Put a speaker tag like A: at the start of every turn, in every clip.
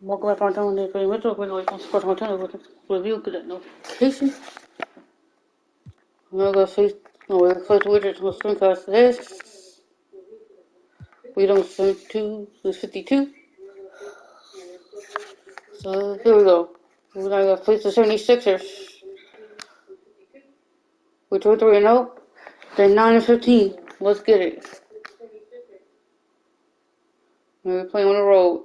A: Welcome back on Tony Mitchell. We're going to Sports on Tony with review. Get that notification. We're going to see. We're going to play the Wizards on the screencast today. We don't send 52. So here we go. We're going to face the 76ers. We're 3-0. They're 9-15. Let's get it. We're playing on the road.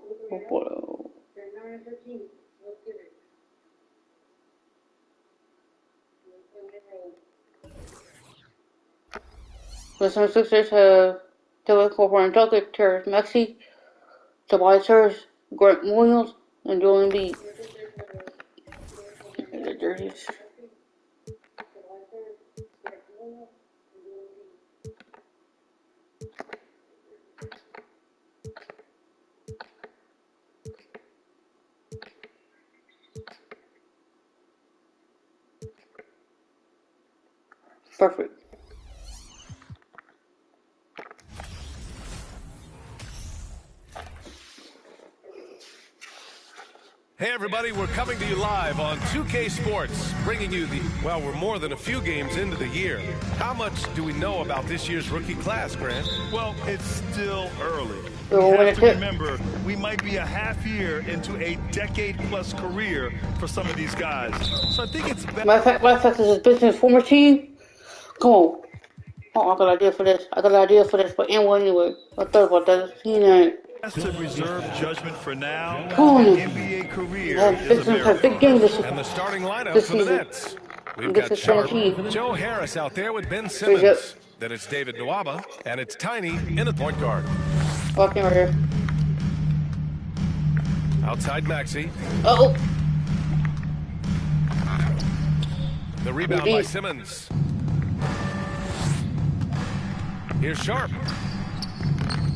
A: The 76ers have Taylor Cooper and Tucker, Terrence Maxey, Tobias Harris, Grant Williams, and Joel Embiid. The jerseys. Perfect.
B: Hey everybody, we're coming to you live on 2K Sports, bringing you well, we're more than a few games into the year. How much do we know about this year's rookie class, Grant?
C: Well, it's still early. We have to remember, we might be a half year into a decade-plus career for some of these guys. So I think it's better.
A: Matter of fact, this is Business former team. Come on. Oh, I got an idea for this. But anyway, I thought about that. He ain't.
C: To reserve judgment for now.
A: NBA
C: career
A: is a big game this
B: And the starting lineup for the Nets. We've got Sharp, Joe Harris out there with Ben Simmons. Then it's David Nwaba, and it's Tiny in the point guard.
A: Walking right here.
B: Outside Maxey.
A: Oh.
B: The rebound by Simmons. Here's Sharp.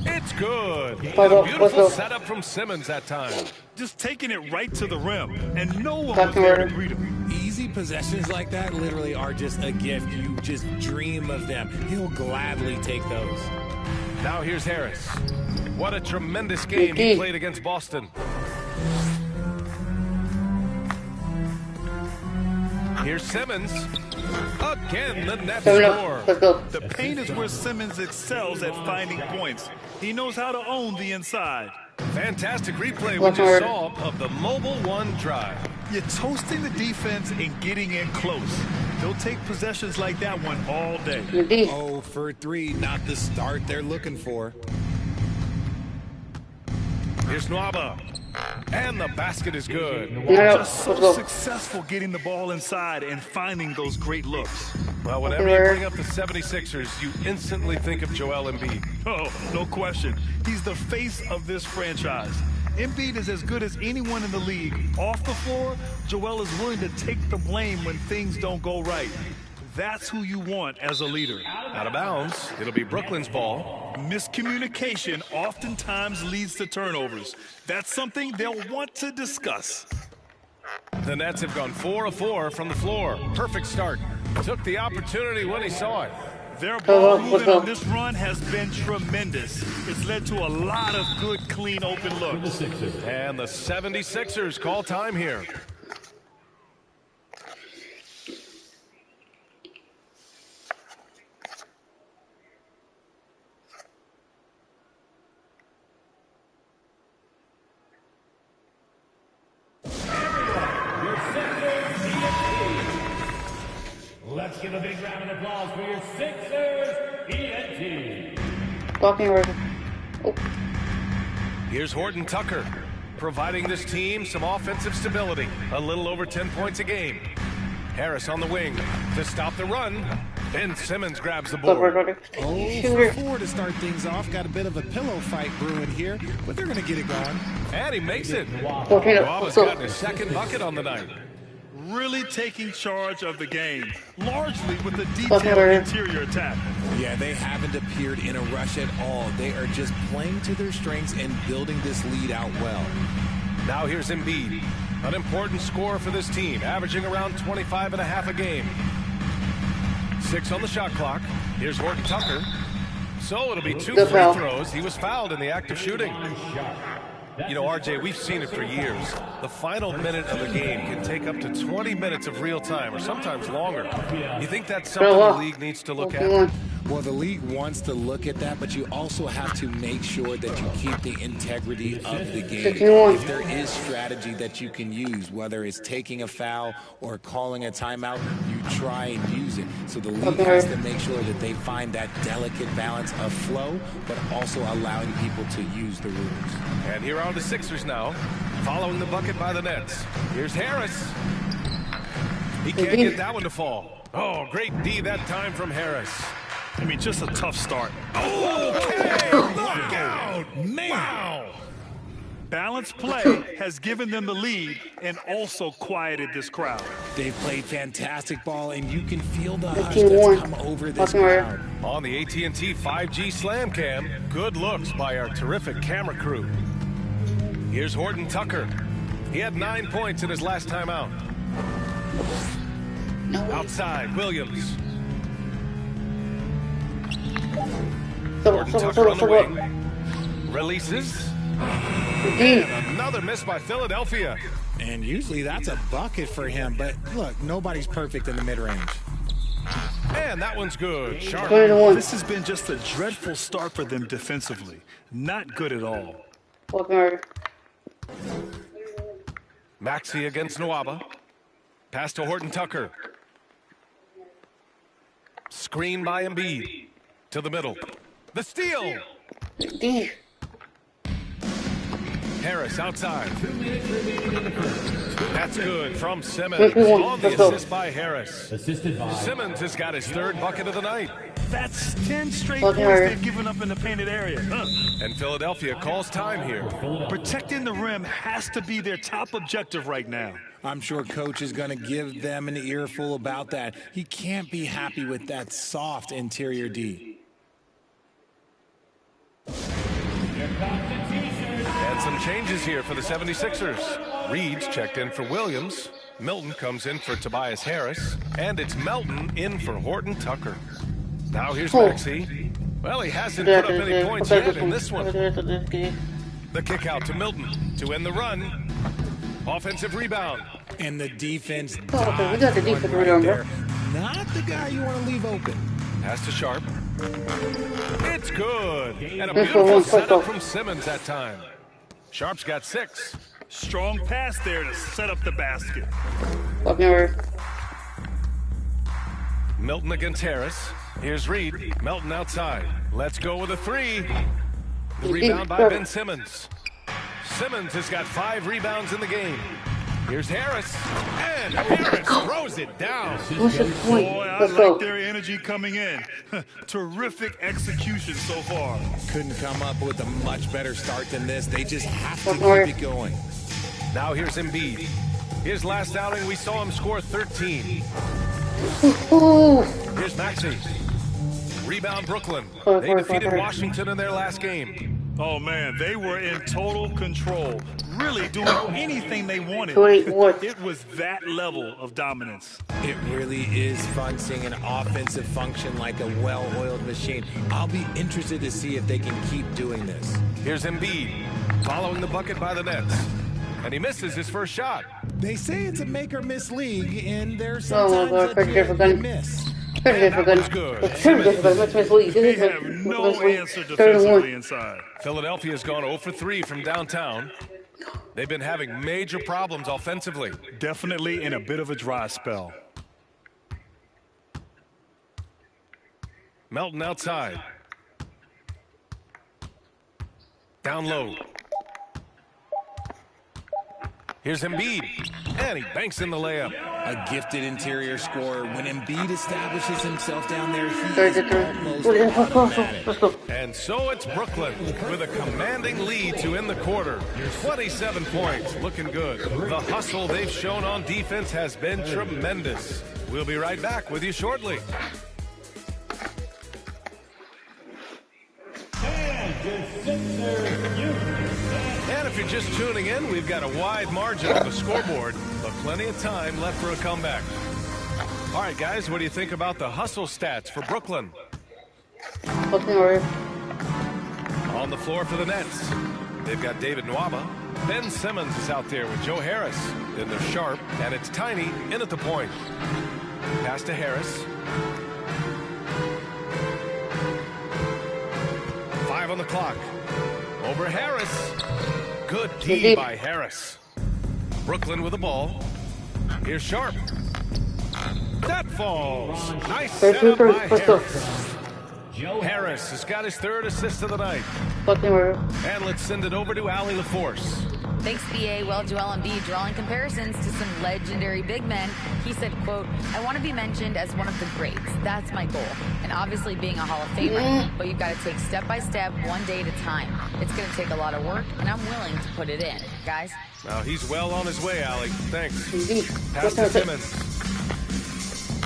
B: It's good. A beautiful setup from Simmons that time.
C: Just taking it right to the rim, and no one was there to greet him.
D: Easy possessions like that literally are just a gift. You just dream of them. He'll gladly take those.
B: Now here's Harris. What a tremendous game he played against Boston. Here's Simmons. Again, the Nets score.
C: The paint is where Simmons excels at finding points. He knows how to own the inside.
B: Fantastic replay we just saw of the Mobile One drive.
C: You're toasting the defense and getting in close. They'll take possessions like that one all day.
D: 0 for 3, not the start they're looking for.
B: Here's Nwaba. And the basket is good.
C: Just so successful getting the ball inside and finding those great looks.
B: Well, whenever you bring up the 76ers, you instantly think of Joel Embiid.
C: Oh, no question. He's the face of this franchise. Embiid is as good as anyone in the league. Off the floor, Joel is willing to take the blame when things don't go right. That's who you want as a leader.
B: Out of bounds. It'll be Brooklyn's ball.
C: Miscommunication oftentimes leads to turnovers. That's something they'll want to discuss.
B: The Nets have gone 4 of 4 from the floor. Perfect start. Took the opportunity when he saw it.
C: Their ball movement on this run has been tremendous. It's led to a lot of good, clean, open looks.
B: And the 76ers call time here.
E: Let's give a big round of applause for your Sixers ENT.
A: Walking right. Oh.
B: Here's Horton Tucker, providing this team some offensive stability. A little over 10 points a game. Harris on the wing to stop the run. Ben Simmons grabs the board.
D: 0 for 4 to start things off. Got a bit of a pillow fight brewing here, but they're going to get it going.
B: And he makes it. Nwaba's gotten his second bucket on the night.
C: Really taking charge of the game, largely with the detailed interior attack.
D: Yeah, they haven't appeared in a rush at all. They are just playing to their strengths and building this lead out well.
B: Now here's Embiid, an important scorer for this team, averaging around 25.5 a game. 6 on the shot clock. Here's Horton Tucker. So it'll be 2 free throws. He was fouled in the act of shooting. You know, RJ, we've seen it for years. The final minute of a game can take up to 20 minutes of real time, or sometimes longer. You think that's something the league needs to look at?
D: Well, the league wants to look at that, but you also have to make sure that you keep the integrity of the game. If there is strategy that you can use, whether it's taking a foul or calling a timeout, you try and use it. So the league has to make sure that they find that delicate balance of flow, but also allowing people to use the rules.
B: And here are the Sixers now, following the bucket by the Nets. Here's Harris. He can't get that one to fall. Oh, great D that time from Harris.
C: I mean, just a tough start.
B: Okay, look out! Man. Wow!
C: Balanced play has given them the lead and also quieted this crowd.
D: They've played fantastic ball, and you can feel the hush that's come over this crowd.
B: On the AT&T 5G Slam Cam, good looks by our terrific camera crew. Here's Horton Tucker. He had 9 points in his last time out. Outside, Williams. Horton Tucker on the wing. Releases. And another miss by Philadelphia.
D: And usually that's a bucket for him, but look, nobody's perfect in the mid-range.
B: And that one's good. Sharp.
C: This has been just a dreadful start for them defensively. Not good at all.
B: Maxey against Nwaba. Pass to Horton Tucker. Screen by Embiid. To the middle. The steal. Harris outside. That's good from Simmons. On the assist by Harris. Simmons has got his third bucket of the night.
C: That's 10 straight points they've given up in the painted area.
B: And Philadelphia calls time here.
C: Protecting the rim has to be their top objective right now.
D: I'm sure coach is going to give them an earful about that. He can't be happy with that soft interior D.
B: And some changes here for the 76ers. Reed's checked in for Williams. Milton comes in for Tobias Harris. And it's Melton in for Horton Tucker. Now here's Maxey. Well, he hasn't put up any points yet in this one. The kick out to Milton to end the run. Offensive rebound.
D: And the defense.
A: We got the defense right there.
D: Not the guy you want to leave open.
B: Pass to Sharp. It's good. And a beautiful setup from Simmons that time. Sharp's got 6.
C: Strong pass there to set up the basket.
B: Milton against Harris. Here's Reed. Melton outside. Let's go with a 3. The rebound by Ben Simmons. Simmons has got 5 rebounds in the game. Here's Harris. And Harris throws it down.
C: Boy, I like their energy coming in. Terrific execution so far.
D: Couldn't come up with a much better start than this. They just have to keep it going.
B: Now here's Embiid. His last outing, we saw him score 13. Here's Maxey. Rebound Brooklyn. They defeated Washington in their last game.
C: Oh, man, they were in total control, really doing anything they wanted. It was that level of dominance.
D: It really is fun seeing an offensive function like a well-oiled machine. I'll be interested to see if they can keep doing this.
B: Here's Embiid, following the bucket by the Nets. And he misses his first shot.
D: They say it's a make-or-miss league, and there's sometimes a miss.
B: That good.
C: They have no answer defensively inside.
B: Philadelphia's gone 0 for 3 from downtown. They've been having major problems offensively.
C: Definitely in a bit of a dry spell.
B: Melton outside. Down low. Here's Embiid, and he banks in the layup.
D: A gifted interior scorer. When Embiid establishes himself down there, he is almost automatic.
B: And so it's Brooklyn with a commanding lead to end the quarter. 27 points, looking good. The hustle they've shown on defense has been tremendous. We'll be right back with you shortly. And if you're just tuning in, we've got a wide margin on the scoreboard, but plenty of time left for a comeback. All right, guys, what do you think about the hustle stats for Brooklyn? On the floor for the Nets. They've got David Nwaba. Ben Simmons is out there with Joe Harris. Then they're Sharp, and it's Tiny in at the point. Pass to Harris. 5 on the clock. Over Harris. Good D by Harris. Brooklyn with the ball. Here's Sharp. That falls. Nice setup by Harris. Harris has got his 3rd assist of the night. And let's send it over to Allie LaForce.
F: Thanks, BA. Well, Joel Embiid drawing comparisons to some legendary big men. He said, quote, "I want to be mentioned as one of the greats. That's my goal. And obviously being a Hall of Famer. But you've got to take step by step, one day at a time. It's going to take a lot of work, and I'm willing to put it in. Guys?"
B: Now he's well on his way, Allie. Thanks. Pass to Simmons.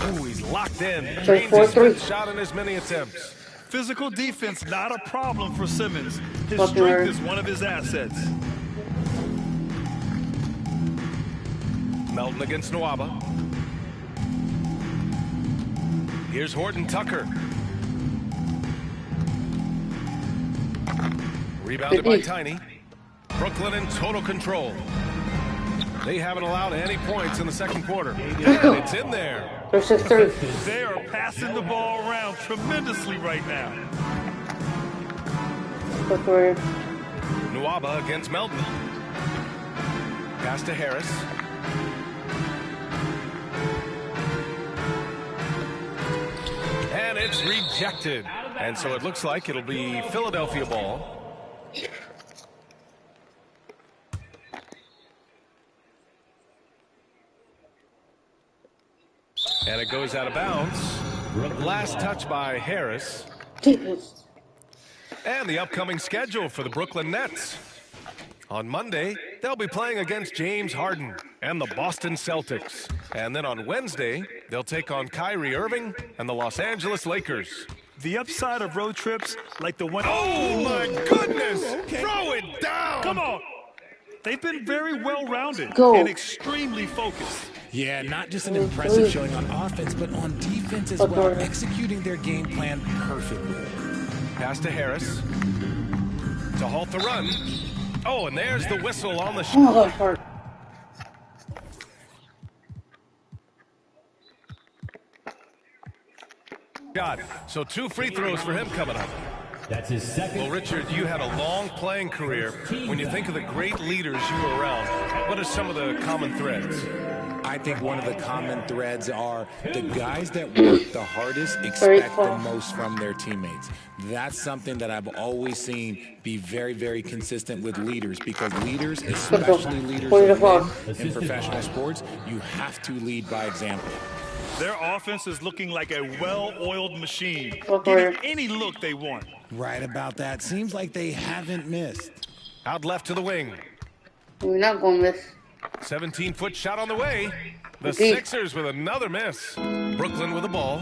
B: Ooh, he's locked in. Drains his 5th shot in as many attempts.
C: Physical defense, not a problem for Simmons. His strength is one of his assets.
B: Melton against Nwaba. Here's Horton Tucker. Rebounded by Tiny. Brooklyn in total control. They haven't allowed any points in the second quarter. And it's in there.
C: They are passing the ball around tremendously right now.
B: Nwaba against Melton. Pass to Harris. And it's rejected. And so it looks like it'll be Philadelphia ball. And it goes out of bounds. Last touch by Harris. And the upcoming schedule for the Brooklyn Nets. On Monday, they'll be playing against James Harden and the Boston Celtics. And then on Wednesday, they'll take on Kyrie Irving and the Los Angeles Lakers.
C: The upside of road trips like the one...
B: Oh, my goodness! Okay. Throw it down!
C: Come on! They've been very well-rounded and extremely focused.
D: Yeah, not just an impressive showing on offense, but on defense as well, executing their game plan perfectly.
B: Pass to Harris to halt the run. Oh, and there's the whistle on the shot. So 2 free throws for him coming up.
E: That's his second.
B: Well, Richard, you had a long playing career. When you think of the great leaders you were around, what are some of the common threads?
D: I think one of the common threads are the guys that work the hardest expect the most from their teammates. That's something that I've always seen be very, very consistent with leaders, because leaders, especially leaders in professional sports, you have to lead by example.
C: Their offense is looking like a well-oiled machine, getting any look they want.
D: Right about that. Seems like they haven't missed.
B: Out left to the wing.
A: We're not going to miss.
B: 17-foot shot on the way. The Sixers with another miss. Brooklyn with the ball.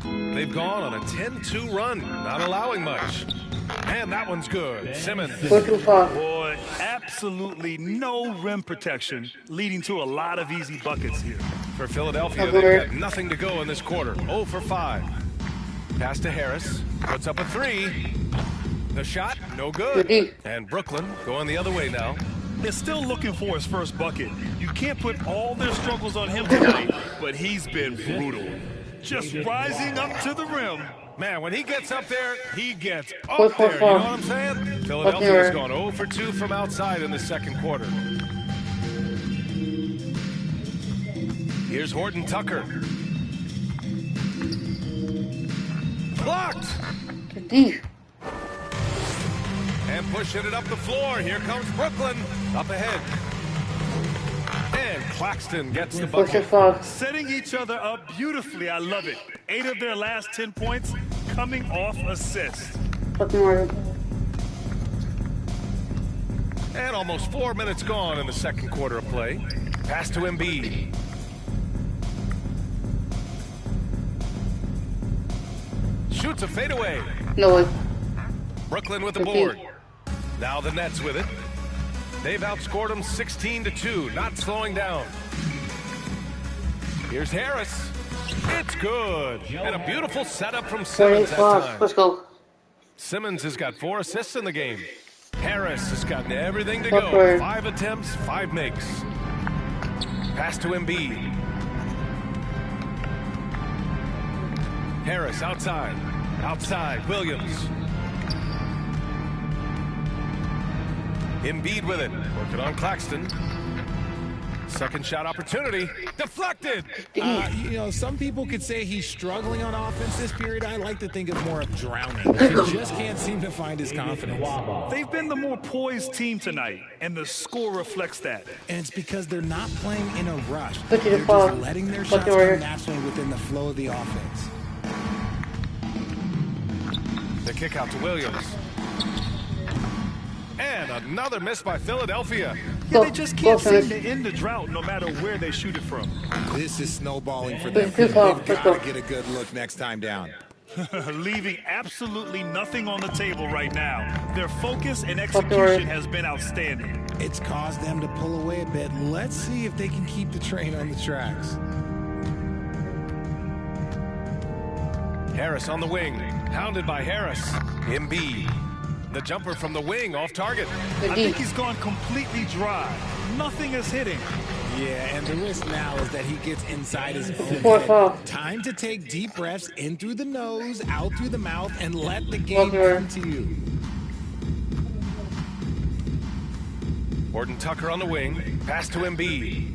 B: They've gone on a 10-2 run, not allowing much. And that one's good. Simmons.
C: Boy, absolutely no rim protection, leading to a lot of easy buckets here.
B: For Philadelphia, they've got nothing to go in this quarter. 0 for 5. Pass to Harris. Puts up a 3. The shot, no good. And Brooklyn going the other way now.
C: They're still looking for his first bucket. You can't put all their struggles on him tonight, but he's been brutal. Just rising up to the rim.
B: Man, when he gets up there, he gets up there. You know what I'm saying? Philadelphia's gone 0 for 2 from outside in the second quarter. Here's Horton Tucker. Blocked! And pushing it up the floor. Here comes Brooklyn. Up ahead. And Claxton gets the bucket.
C: Setting each other up beautifully. I love it. 8 of their last 10 points coming off assists.
B: And almost 4 minutes gone in the second quarter of play. Pass to Embiid. Shoots a fadeaway.
A: No way.
B: Brooklyn with the board. Now the Nets with it. They've outscored them 16-2, not slowing down. Here's Harris. It's good. And a beautiful setup from Simmons that time.
A: Let's go.
B: Simmons has got 4 assists in the game. Harris has gotten everything to go. 5 attempts, 5 makes. Pass to Embiid. Harris outside. Outside, Williams. Embiid with it. Working on Claxton. Second shot opportunity. Deflected.
D: You know, some people could say he's struggling on offense this period. I like to think of more of drowning. He just can't seem to find his confidence.
C: They've been the more poised team tonight, and the score reflects that.
D: And it's because they're not playing in a rush.
A: They're
D: They're just letting their shots come naturally within the flow of the offense.
B: The kick out to Williams. And another miss by Philadelphia.
C: Yeah, they just can't seem to end the drought no matter where they shoot it from.
D: This is snowballing for them. They've got to get a good look next time down.
C: Leaving absolutely nothing on the table right now. Their focus and execution has been outstanding.
D: It's caused them to pull away a bit. Let's see if they can keep the train on the tracks.
B: Harris on the wing. Hounded by Harris. Embiid. The jumper from the wing off target.
C: I think he's gone completely dry. Nothing is hitting.
D: Yeah, and the risk now is that he gets inside his own head. Time to take deep breaths in through the nose, out through the mouth, and let the game come to you.
B: Horton Tucker on the wing. Pass to Embiid.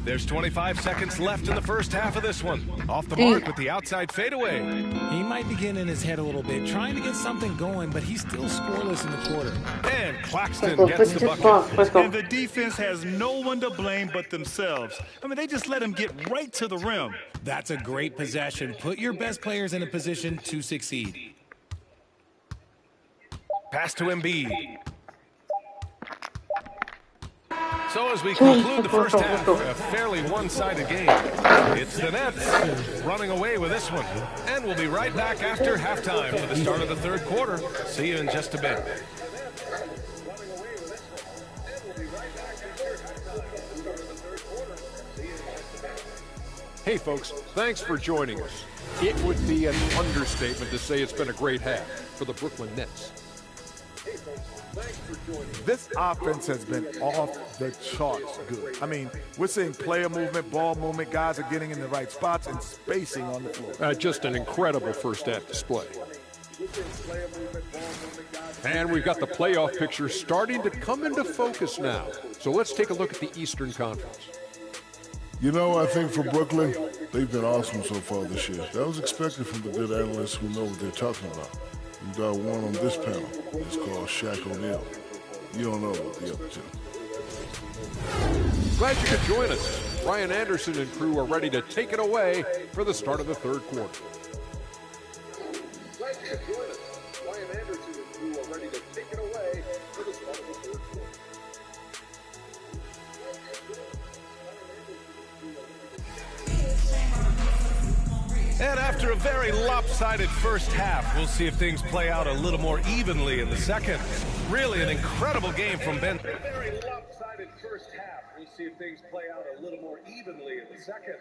B: There's 25 seconds left in the first half of this one. Off the mark with the outside fadeaway.
D: He might be getting in his head a little bit, trying to get something going, but he's still scoreless in the quarter.
B: And Claxton gets the bucket.
C: And the defense has no one to blame but themselves. I mean, they just let him get right to the rim.
D: That's a great possession. Put your best players in a position to succeed.
B: Pass to Embiid. So as we conclude the first half, a fairly one-sided game. It's the Nets running away with this one. And we'll be right back after halftime for the start of the third quarter. See you in just a bit.
G: Hey folks, thanks for joining us. It would be an understatement to say it's been a great half for the Brooklyn Nets.
H: This offense has been off the charts good. I mean, we're seeing player movement, ball movement, guys are getting in the right spots and spacing on the floor.
G: Just an incredible first half display. And we've got the playoff picture starting to come into focus now. So let's take a look at the Eastern Conference.
I: You know, I think for Brooklyn, they've been awesome so far this year. That was expected from the good analysts who know what they're talking about. You got one on this panel. It's called Shaq O'Neal. You don't know about the other two.
G: Glad you could join us. Ryan Anderson and crew are ready to take it away for the start of the third quarter. Glad you could join us. Ryan Anderson and crew are ready to take it away for the start of the third quarter.
B: And after a very lopsided first half, we'll see if things play out a little more evenly in the second. Really an incredible game from Ben.
G: A very lopsided first half. We'll see if things play out a little more evenly in the second.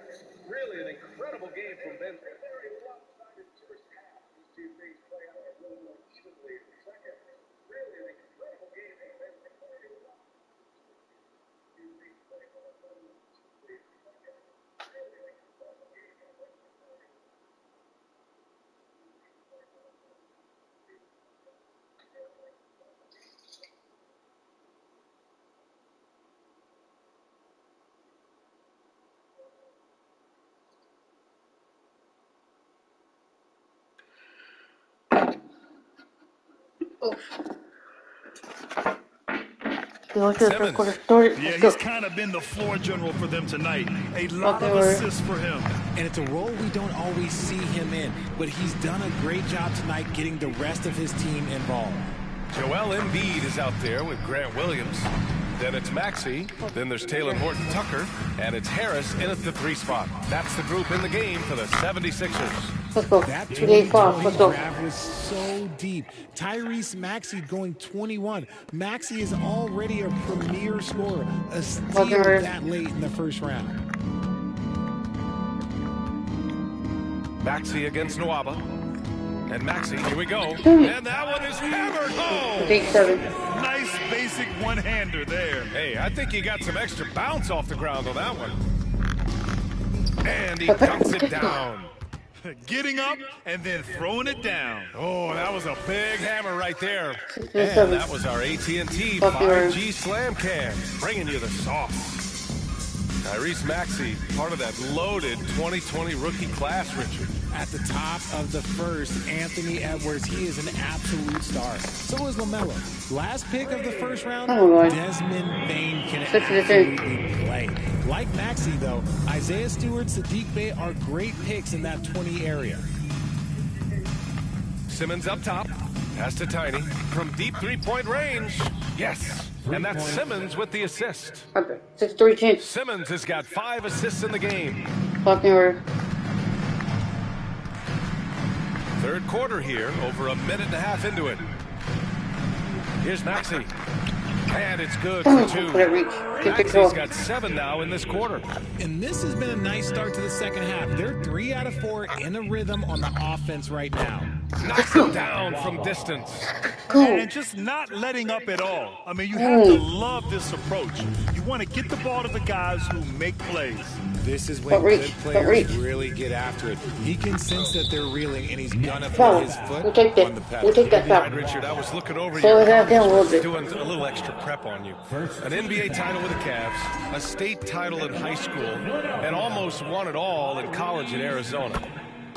G: Really an incredible game from Ben. A very lopsided first half. We'll see if things play out a little more evenly in the second. Really an incredible game from Ben.
C: Yeah, he's kind of been the floor general for them tonight. A lot of assists for him.
D: And it's a role we don't always see him in, but he's done a great job tonight getting the rest of his team involved.
B: Joel Embiid is out there with Grant Williams. Then it's Maxey. Then there's Taylor Horton Tucker. And it's Harris in at the 3 spot. That's the group in the game for the 76ers.
A: Let's go.
D: That
A: 8-5. Let's go.
D: grab was so deep. Tyrese Maxey going 21. Maxey is already a premier scorer. A steal that late in the first round.
B: Maxey against Nwaba. And Maxey, here we go. And that one is hammered home.
A: 8-7.
C: Nice basic one-hander there.
B: Hey, I think he got some extra bounce off the ground on that one. And he dunks it down.
C: Getting up and then throwing it down.
B: Oh, that was a big hammer right there.
A: 6
B: And
A: 7.
B: that was our AT&T 5G Slam Cam, bringing you the sauce. Tyrese Maxey, part of that loaded 2020 rookie class, Richard.
D: At the top of the first, Anthony Edwards, he is an absolute star. So is LaMelo. Last pick of the first round, Desmond Bain can absolutely play. Like Maxey, though, Isaiah Stewart, Sadiq Bey are great picks in that 20 area.
B: Simmons up top, pass to Tiny, from deep three-point range. Yes, and that's Simmons with the assist.
A: 6-3
B: Simmons has got 5 assists in the game.
A: Clocking order.
B: Third quarter here, over a minute and a half into it. Here's Maxey. And it's good for 2. Maxey's got 7 now in this quarter.
D: And this has been a nice start to the second half. They're 3 out of 4 in a rhythm on the offense right now.
B: Knocks him down from distance.
C: And just not letting up at all. I mean, you have to love this approach. You want to get the ball to the guys who make plays.
D: This is when good players really get after it. He can sense that they're reeling, and he's gonna put his foot on the pedal.
A: We'll take that foul.
B: Right, Richard, I was looking over
A: Slow
B: your
A: it down a little bit.
B: doing a little extra prep on you. An NBA title with the Cavs, a state title in high school, and almost won it all in college in Arizona.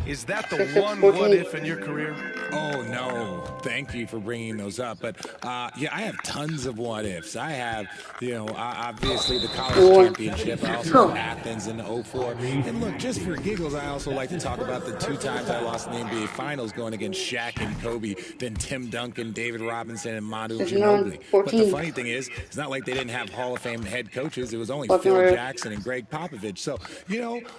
B: Is that the one what-if in your career?
D: Oh, no. Thank you for bringing those up. But, yeah, I have tons of what-ifs. I have, obviously the college championship. I also have Athens in 04. And, look, just for giggles, I also like to talk about the 2 times I lost in the NBA Finals going against Shaq and Kobe, then Tim Duncan, David Robinson, and Manu Ginobili. But the funny thing is, it's not like they didn't have Hall of Fame head coaches. It was only Phil Jackson and Greg Popovich. So,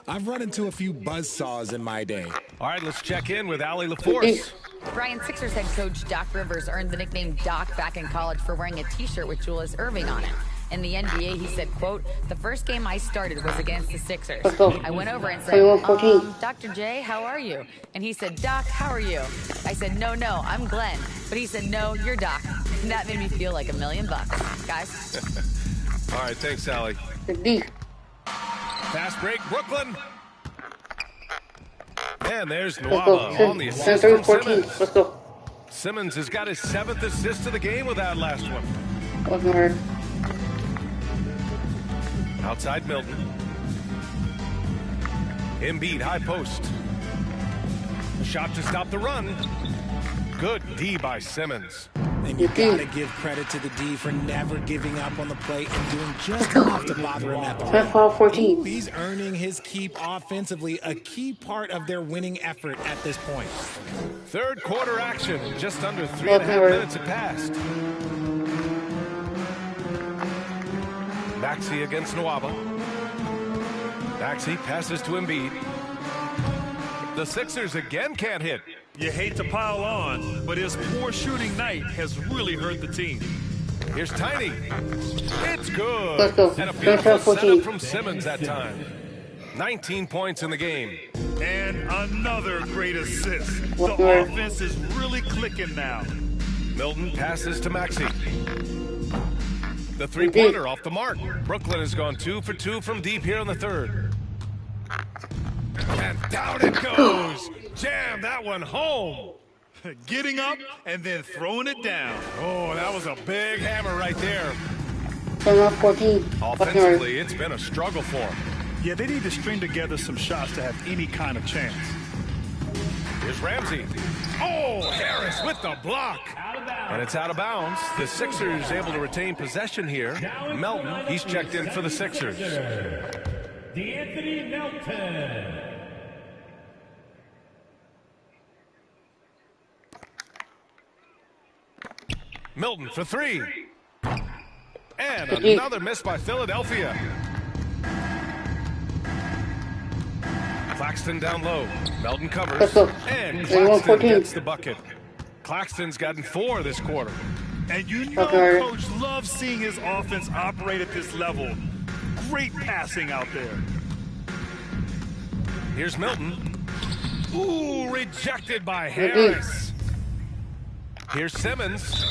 D: I've run into a few buzzsaws in my day.
B: All right, let's check in with Allie LaForce.
F: Brian, Sixers head coach Doc Rivers earned the nickname Doc back in college for wearing a T-shirt with Julius Erving on it. In the NBA, he said, quote, "The first game I started was against the Sixers. I went over and said, Dr. J, how are you?" And he said, "Doc, how are you?" I said, no, I'm Glenn. But he said, "No, you're Doc." And that made me feel like $1 million, guys.
B: All right, thanks, Allie. Fast break, Brooklyn. And there's Nwaba on the assist from Simmons.
A: Let's go.
B: Simmons has got his 7th assist of the game with that last one. Outside Milton. Embiid, high post. Shot to stop the run. Good D by Simmons.
D: And you gotta give credit to the D for never giving up on the play and doing just enough to bother him at the rim.
A: 14.
D: He's earning his keep offensively, a key part of their winning effort at this point.
B: Third quarter action, just under 3.5 minutes have passed. Maxey against Nwaba. Maxey passes to Embiid. The Sixers again can't hit.
C: You hate to pile on, but his poor shooting night has really hurt the team.
B: Here's Tiny. It's good.
A: Let's go.
B: And a beautiful setup from Simmons that time. 19 points in the game.
C: And another great assist. The offense is really clicking now.
B: Milton passes to Maxey. The three-pointer off the mark. Brooklyn has gone 2 for 2 from deep here in the third. And down it goes. Jam that one home.
C: Getting up and then throwing it down.
B: Oh, that was a big hammer right there.
A: 14.
B: Offensively, it's been a struggle for him.
C: Yeah, they need to string together some shots to have any kind of chance.
B: Here's Ramsey. Oh, Harris with the block. And it's out of bounds. The Sixers able to retain possession here. Melton, he's checked in for the Sixers.
E: D'Anthony Melton.
B: Milton for 3. And another miss by Philadelphia. Claxton down low. Melton covers. And Claxton gets the bucket. Claxton's gotten 4 this quarter.
C: And you know Coach loves seeing his offense operate at this level. Great passing out there.
B: Here's Milton. Ooh, rejected by Harris. Here's Simmons.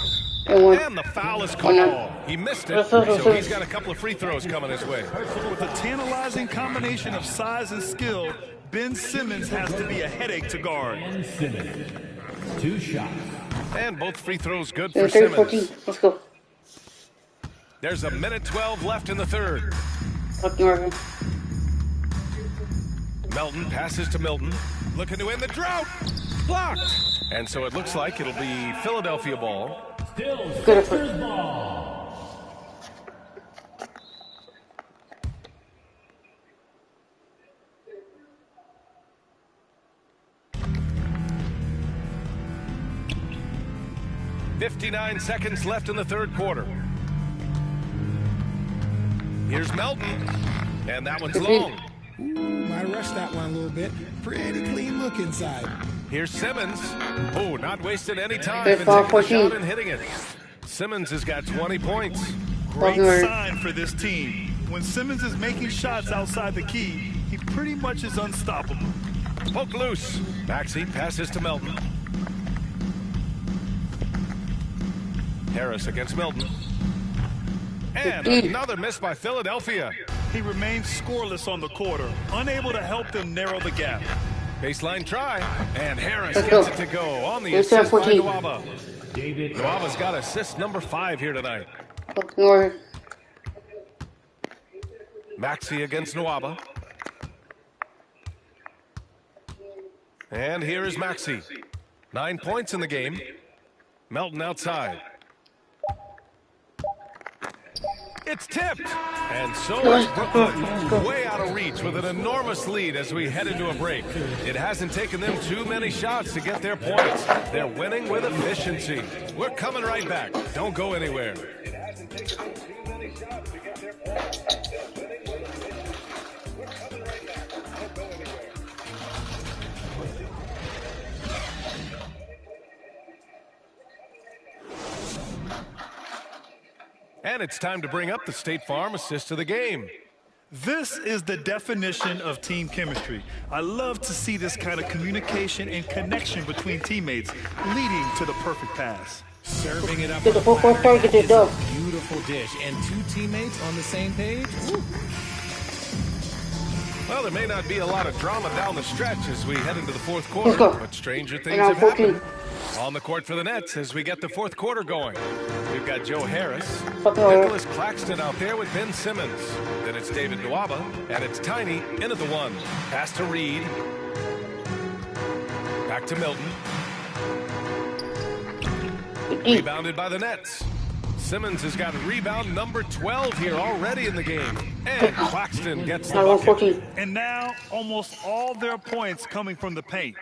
A: And
B: And the foul is called. He missed it, so he's got a couple of free throws coming his way.
C: With a tantalizing combination of size and skill, Ben Simmons has to be a headache to guard.
E: Ben Simmons, 2 shots.
B: And both free throws good for
A: 14.
B: Simmons.
A: Let's go.
B: There's a minute 12 left in the third.
A: Fucking right.
B: Melton passes to Milton. Looking to end the drought. Blocked. And so it looks like it'll be Philadelphia ball.
E: Still
A: Good
E: Sixers ball.
B: .59 seconds left in the third quarter. Here's Melton. And that one's long.
D: Ooh, might rush that one a little bit. Pretty clean look inside.
B: Here's Simmons. Oh, not wasting any time.
A: Good
B: And
A: ball,
B: taking the
A: 14.
B: shot and hitting it. Simmons has got 20 points.
C: Great
A: Fucking right.
C: sign for this team. When Simmons is making shots outside the key, he pretty much is unstoppable.
B: Poke loose. Maxey passes to Melton. Harris against Milton. And another miss by Philadelphia.
C: He remains scoreless on the quarter, unable to help them narrow the gap.
B: Baseline try. And Harris
A: Let's
B: gets
A: go.
B: it to go on the
A: Let's
B: assist
A: go,
B: by
A: 14.
B: Nwaba.
E: David
B: Nwaba's got assist number 5 here tonight.
A: Fucking right.
B: Maxey against Nwaba. And here is Maxey. 9 points in the game. Melton outside. It's tipped. And so is Brooklyn. Way out of reach with an enormous lead as we head into a break. It hasn't taken them too many shots to get their points. They're winning with efficiency. We're coming right back. Don't go anywhere.
G: It hasn't taken them too many shots to get their points. They're winning with efficiency. We're coming right back. Don't go anywhere.
B: And it's time to bring up the State Farm assist of the game.
C: This is the definition of team chemistry. I love to see this kind of communication and connection between teammates leading to the perfect pass.
D: Serving it up.
A: Get the
D: on a
A: football
D: platter,
A: target,
D: that
A: it does.
D: is a beautiful dish. And 2 teammates on the same page. Woo.
B: Well, there may not be a lot of drama down the stretch as we head into the fourth
A: Let's
B: quarter,
A: go.
B: but stranger things
A: And I'm
B: have
A: 14.
B: happened. On the court for the Nets as we get the fourth quarter going. We've got Joe Harris,
A: Fucking right.
B: Nicholas Claxton out there with Ben Simmons. Then it's David Nwaba, and it's Tiny in at the 1. Pass to Reed. Back to Milton. Rebounded by the Nets. Simmons has got rebound number 12 here already in the game. And Claxton gets the
A: I want
B: bucket.
A: 14.
C: And now, almost all their points coming from the paint.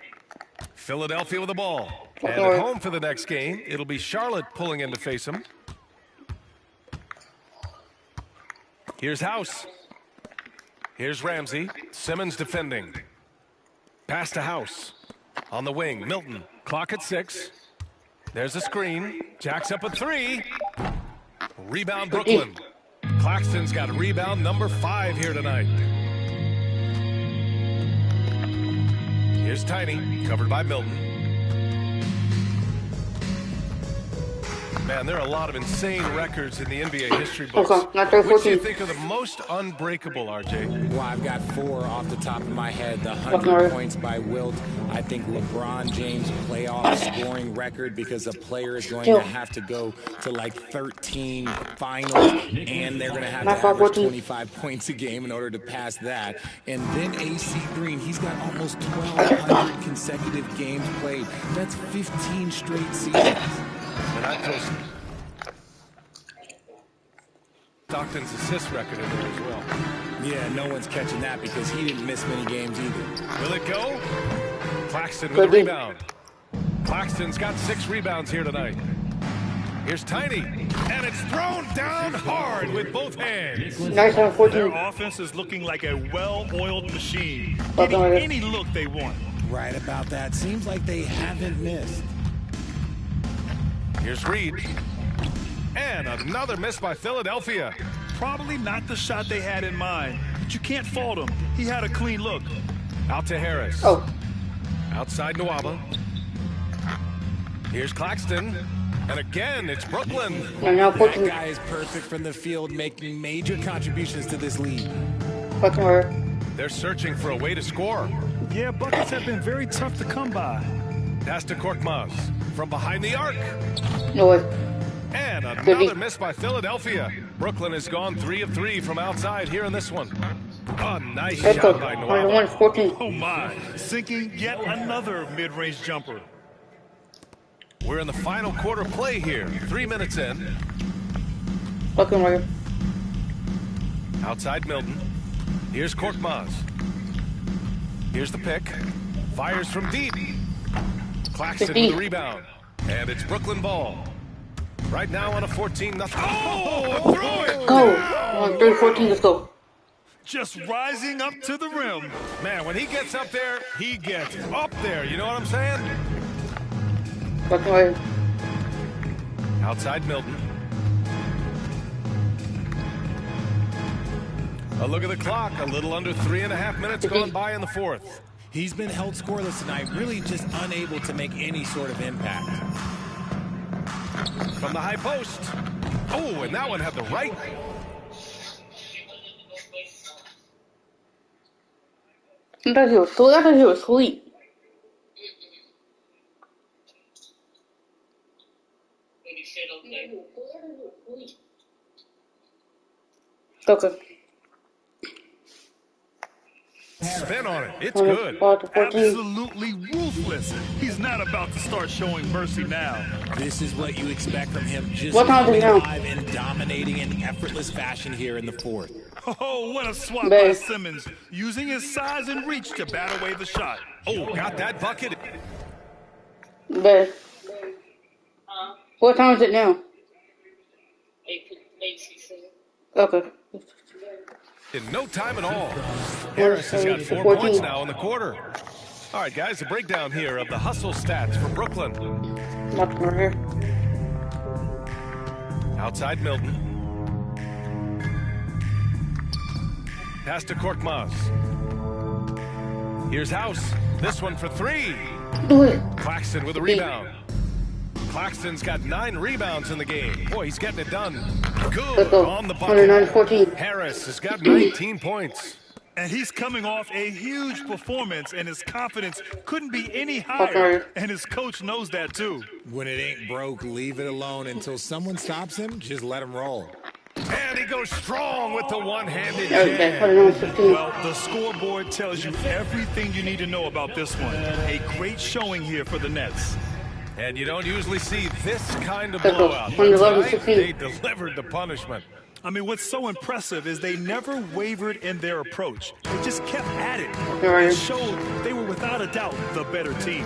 B: Philadelphia with the ball. And at home for the next game, it'll be Charlotte pulling in to face them. Here's House. Here's Ramsey. Simmons defending. Pass to House. On the wing, Milton. Clock at 6. There's a screen. Jacks up a 3. Rebound Brooklyn. Claxton's got rebound number 5 here tonight. Here's Tiny, covered by Milton. Man, there are a lot of insane records in the NBA history books.
A: Okay, not there,
B: Which do you
A: 14.
B: think are the most unbreakable, RJ?
D: Well, I've got 4 off the top of my head. The
A: Okay.
D: 100 points by Wilt. I think LeBron James playoff scoring record, because a player is going to have to go to like 13 finals, and they're going to have to average
A: 14.
D: 25 points a game in order to pass that. And then AC Green, he's got almost 1,200 consecutive games played. That's 15 straight seasons.
B: And I throw Stockton's assist record in there as well.
D: Yeah, no one's catching that because he didn't miss many games either.
B: Will it go? Claxton with a rebound. Claxton's got 6 rebounds here tonight. Here's Tiny, and it's thrown down hard with both hands.
A: Nice on
C: Their
A: 14.
C: offense is looking like a well-oiled machine,
A: Fucking
C: getting
A: right.
C: any look they want.
D: Right about that. Seems like they haven't missed.
B: Here's Reed. And another miss by Philadelphia.
C: Probably not the shot they had in mind, but you can't fault him. He had a clean look.
B: Out to Harris.
A: Oh,
B: Outside Nwaba. Here's Claxton. And again, it's Brooklyn.
D: That guy is perfect from the field, making major contributions to this lead.
B: They're searching for a way to score.
C: Yeah, buckets have been very tough to come by.
B: Pass to Korkmaz from behind the arc.
A: No.
B: And another miss by Philadelphia. Brooklyn has gone 3 of 3 from outside here in this one. Oh, nice shot by Nwaba.
C: Oh my, sinking yet another mid-range jumper.
B: We're in the final quarter play here. 3 minutes in. Outside Milton. Here's Korkmaz. Here's the pick. Fires from deep. Claxton with the rebound. And it's Brooklyn ball. Right now on a 14-0. Oh, throw it!
A: Go! On 3-14, let's go.
C: Just rising up to the rim.
B: Man, when he gets up there, he gets up there. You know what I'm saying? Outside Milton. A look at the clock. A little under 3.5 minutes going by in the fourth.
D: He's been held scoreless tonight, really just unable to make any sort of impact.
B: From the high post. Oh, and that one had the right.
A: I thought he was asleep. Okay.
B: Spin on it. It's good.
C: Absolutely ruthless. He's not about to start showing mercy now.
D: This is what you expect from him. Just coming alive and dominating in effortless fashion here in the fourth.
C: Oh, what a swat by Simmons. Using his size and reach to bat away the shot.
B: Oh, got that bucket.
A: But what time is it now?
J: 8:16.
A: Okay.
B: In no time at all. Harris has got 4 points now in the quarter. All right, guys, a breakdown here of the hustle stats for Brooklyn. Outside Milton. Pass to Korkmaz. Here's House. This one for 3. Claxton with a rebound. Claxton's got 9 rebounds in the game. Boy, he's getting it done. Good on the bucket. Harris has got 19 points.
C: And he's coming off a huge performance, and his confidence couldn't be any higher. And his coach knows that, too.
D: When it ain't broke, leave it alone until someone stops him. Just let him roll.
B: And he goes strong with the one-handed jam.
C: Well, the scoreboard tells you everything you need to know about this one. A great showing here for the Nets.
B: And you don't usually see this kind of blowout. But tonight, they delivered the punishment.
C: I mean, what's so impressive is they never wavered in their approach. They just kept at it. It showed they were without a doubt the better team.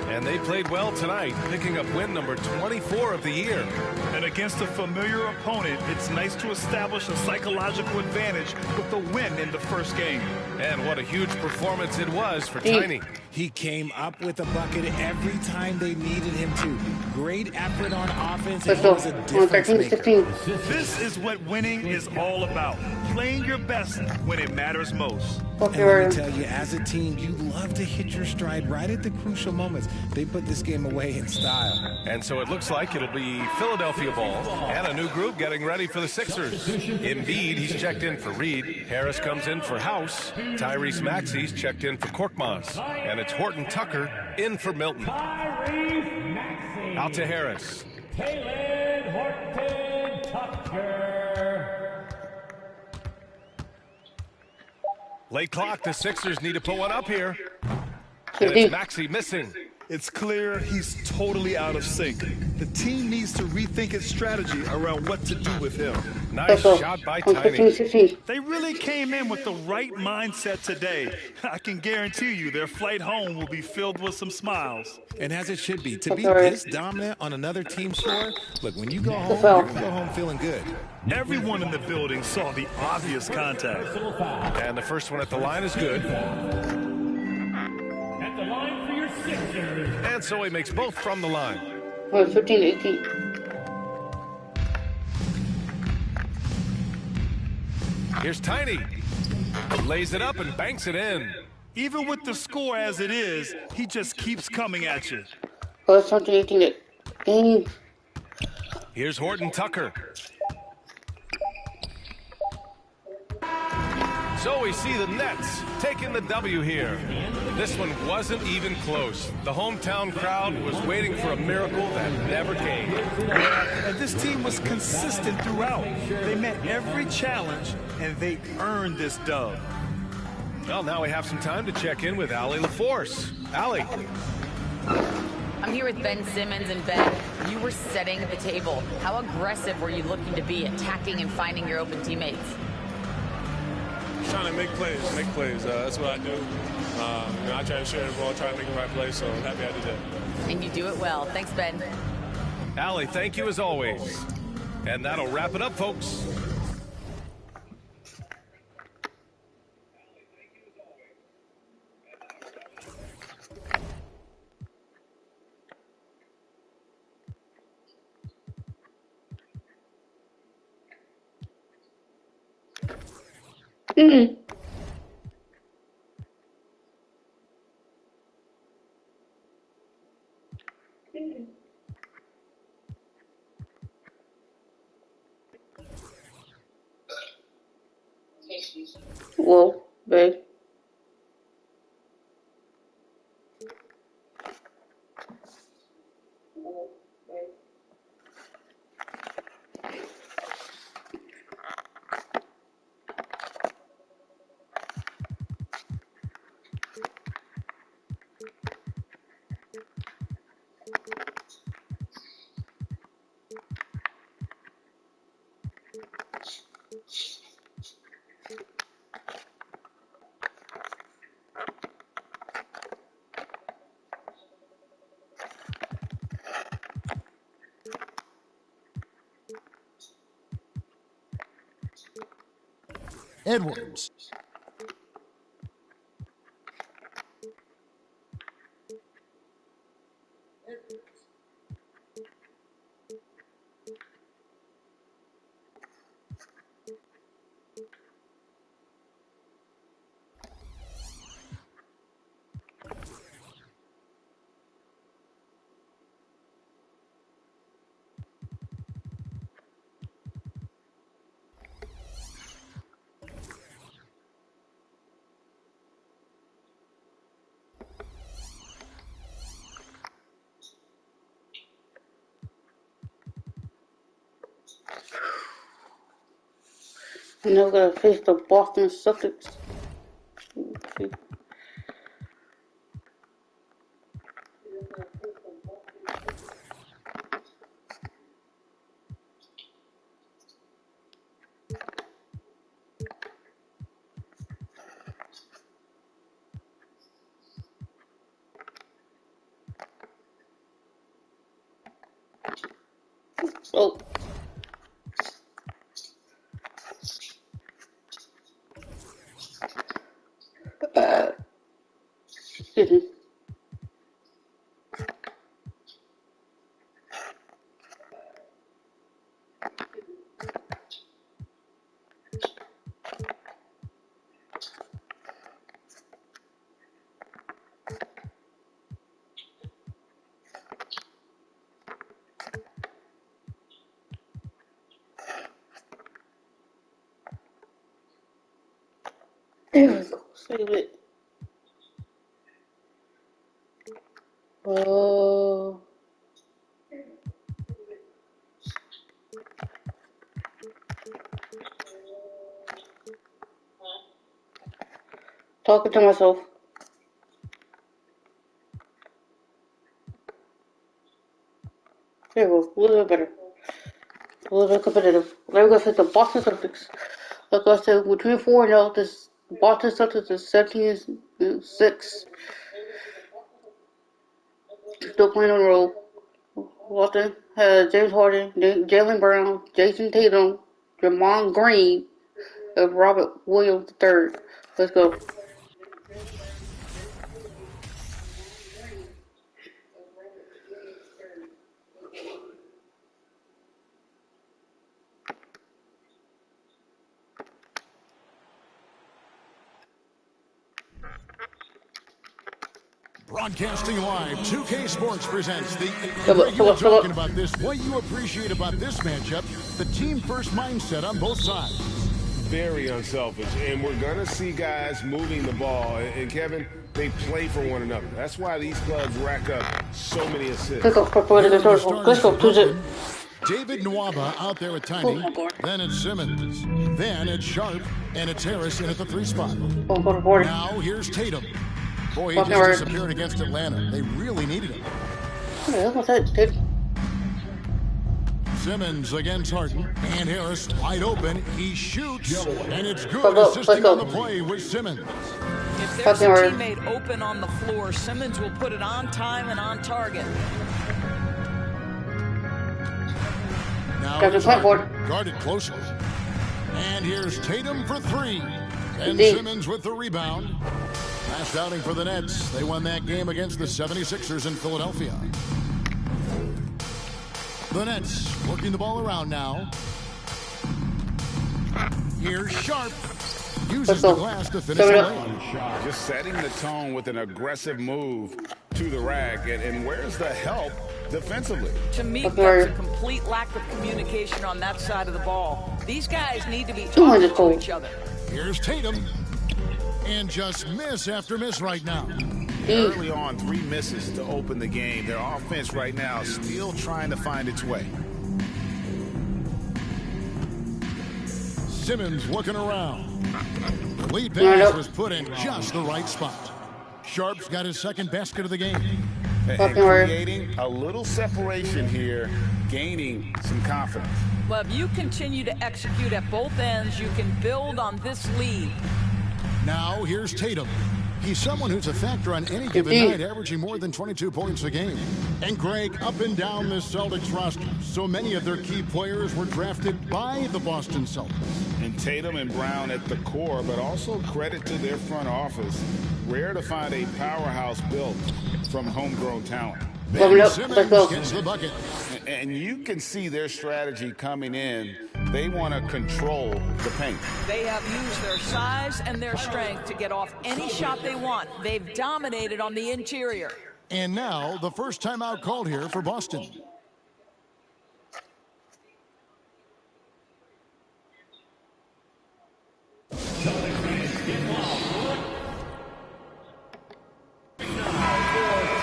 B: And they played well tonight, picking up win number 24 of the year.
C: And against a familiar opponent, it's nice to establish a psychological advantage with the win in the first game.
B: And what a huge performance it was for Tiny.
D: He came up with a bucket every time they needed him to. Great effort on offense, and he was a difference maker.
C: This is what winning is all about. Playing your best when it matters most.
D: And let me tell you, as a team, you love to hit your stride right at the crucial moments. They put this game away in style.
B: And so it looks like it'll be Philadelphia ball and a new group getting ready for the Sixers. Embiid, he's checked in for Reed. Harris comes in for House. Tyrese Maxey's checked in for Korkmaz. And it's Horton Tucker in for Milton. Out to Harris.
E: Taylor Horton Tucker.
B: Late clock, the Sixers need to put one up here. And it's Maxey missing.
C: It's clear he's totally out of sync. The team needs to rethink its strategy around what to do with him.
B: Nice shot by Tiny.
C: They really came in with the right mindset today. I can guarantee you their flight home will be filled with some smiles.
D: And as it should be. To be this dominant on another team's floor, look, when you go home, you're going to go home feeling good.
C: Everyone in the building saw the obvious contact.
B: And the first one at the line is good.
E: At the line for your Sixers.
B: And so he makes both from the line.
A: 15-18.
B: Here's Tiny. Lays it up and banks it in.
C: Even with the score as it is, he just keeps coming at you.
A: Plus something 18 game.
B: Here's Horton Tucker. So we see the Nets taking the W here. This one wasn't even close. The hometown crowd was waiting for a miracle that never came.
C: And this team was consistent throughout. They met every challenge, and they earned this dub.
B: Well, now we have some time to check in with Allie LaForce. Allie.
F: I'm here with Ben Simmons, and Ben, you were setting the table. How aggressive were you looking to be, attacking and finding your open teammates?
J: Trying to make plays. That's what I do. I try to share the ball, try to make the right play, so I'm happy I did that.
F: And you do it well. Thanks, Ben.
B: Allie, thank you as always. And that'll wrap it up, folks.
A: Whoa, babe.
K: Edwards.
A: And now we're gonna face the Boston Celtics. Oh. Excuse me. There we go. Save it. Oh. Talking to myself. There we go. A little bit better. A little bit competitive. Now we're gonna face the Boston Celtics. Like I said, we're 24 now. This Boston Celtics is 17-6. Still playing on the road. Boston has James Harden, Jalen Brown, Jason Tatum, Draymond Green, and Robert Williams III. Let's go.
K: Broadcasting live, 2K Sports presents the regular talking about this. What you appreciate about this matchup, the team first mindset on both sides.
L: Very unselfish, and we're going to see guys moving the ball. And Kevin, they play for one another. That's why these clubs rack up so many assists.
K: David Nwaba out there at Tiny. Then it's Simmons. Then it's Sharp, and it's Harris in at the 3 spot. Now here's Tatum. Boy, he just disappeared against Atlanta. They really needed him. Simmons against Harden. And Harris wide open. He shoots. And it's good. Assisting on the play with Simmons.
M: If there's a teammate open on the floor, Simmons will put it on time and on target.
K: Now guarded closely. And here's Tatum for 3. And Simmons with the rebound. Last outing for the Nets. They won that game against the 76ers in Philadelphia. The Nets working the ball around now. Here's Sharp. Uses the glass to finish the lane.
L: Just setting the tone with an aggressive move to the rack. And where's the help defensively?
M: To me, there's a complete lack of communication on that side of the ball. These guys need to be talking to each other.
K: Here's Tatum. And just miss after miss right now.
L: Early on, 3 misses to open the game. Their offense right now still trying to find its way.
K: Simmons looking around. The lead pass was put in just the right spot. Sharp's got his second basket of the game.
L: And creating a little separation here, gaining some confidence.
M: Well, if you continue to execute at both ends, you can build on this lead.
K: Now here's Tatum. He's someone who's a factor on any given night, averaging more than 22 points a game. And Greg, up and down this Celtics roster, so many of their key players were drafted by the Boston Celtics.
L: And Tatum and Brown at the core, but also credit to their front office. Rare to find a powerhouse built from homegrown talent.
K: Ben Simmons gets the bucket.
L: And you can see their strategy coming in. They want to control the paint.
M: They have used their size and their strength to get off any shot they want. They've dominated on the interior.
K: And now the first timeout called here for Boston.